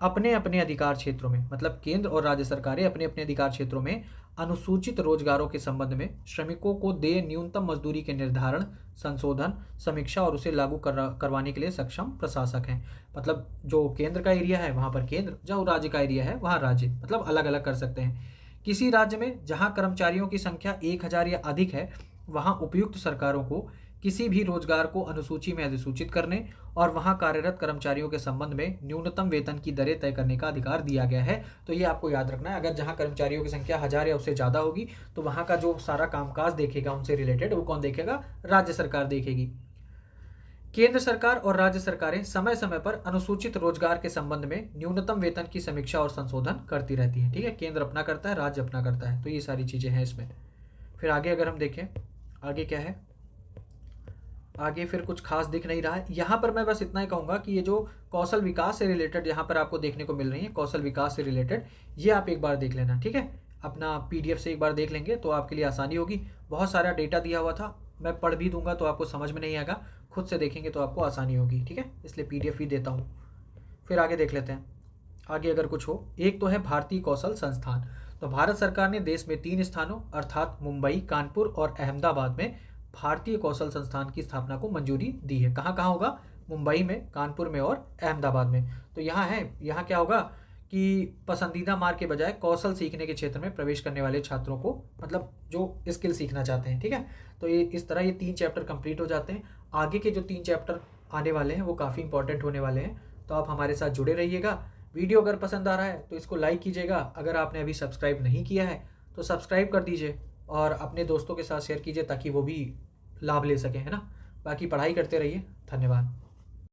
अपने अपने अधिकार क्षेत्रों में, मतलब केंद्र और राज्य सरकारें अपने अपने अधिकार क्षेत्रों में अनुसूचित रोजगारों के संबंध में श्रमिकों को देय न्यूनतम मजदूरी के निर्धारण, संशोधन, समीक्षा और उसे लागू करवाने के लिए सक्षम प्रशासक हैं। मतलब जो केंद्र का एरिया है वहाँ पर केंद्र, जो राज्य का एरिया है वहाँ राज्य, मतलब अलग अलग कर सकते हैं। किसी राज्य में जहाँ कर्मचारियों की संख्या 1,000 या अधिक है, वहाँ उपयुक्त सरकारों को किसी भी रोजगार को अनुसूची में अधिसूचित करने और वहां कार्यरत कर्मचारियों के संबंध में न्यूनतम वेतन की दरें तय करने का अधिकार दिया गया है। तो ये आपको याद रखना है, अगर जहां कर्मचारियों की संख्या 1,000 या उससे ज़्यादा होगी तो वहां का जो सारा कामकाज देखेगा उनसे रिलेटेड, वो कौन देखेगा? राज्य सरकार देखेगी। केंद्र सरकार और राज्य सरकारें समय समय पर अनुसूचित रोजगार के संबंध में न्यूनतम वेतन की समीक्षा और संशोधन करती रहती है। ठीक है, केंद्र अपना करता है, राज्य अपना करता है, तो ये सारी चीज़ें हैं इसमें। फिर आगे अगर हम देखें, आगे क्या है, आगे फिर कुछ खास दिख नहीं रहा है। यहाँ पर मैं बस इतना ही कहूँगा कि ये जो कौशल विकास से रिलेटेड यहाँ पर आपको देखने को मिल रही है, कौशल विकास से रिलेटेड, ये आप एक बार देख लेना। ठीक है, अपना पीडीएफ से एक बार देख लेंगे तो आपके लिए आसानी होगी। बहुत सारा डेटा दिया हुआ था, मैं पढ़ भी दूंगा तो आपको समझ में नहीं आएगा, खुद से देखेंगे तो आपको आसानी होगी। ठीक है, इसलिए पीडीएफ ही देता हूँ। फिर आगे देख लेते हैं, आगे अगर कुछ हो। एक तो है भारतीय कौशल संस्थान। तो भारत सरकार ने देश में 3 स्थानों अर्थात मुंबई, कानपुर और अहमदाबाद में भारतीय कौशल संस्थान की स्थापना को मंजूरी दी है। कहाँ कहाँ होगा? मुंबई में, कानपुर में और अहमदाबाद में। तो यहाँ है, यहाँ क्या होगा कि पसंदीदा मार्ग के बजाय कौशल सीखने के क्षेत्र में प्रवेश करने वाले छात्रों को, मतलब जो स्किल सीखना चाहते हैं। ठीक है, तो ये इस तरह ये 3 चैप्टर कंप्लीट हो जाते हैं। आगे के जो 3 चैप्टर आने वाले हैं वो काफ़ी इंपॉर्टेंट होने वाले हैं, तो आप हमारे साथ जुड़े रहिएगा। वीडियो अगर पसंद आ रहा है तो इसको लाइक कीजिएगा। अगर आपने अभी सब्सक्राइब नहीं किया है तो सब्सक्राइब कर दीजिए और अपने दोस्तों के साथ शेयर कीजिए ताकि वो भी लाभ ले सकें, है ना। बाकी पढ़ाई करते रहिए। धन्यवाद।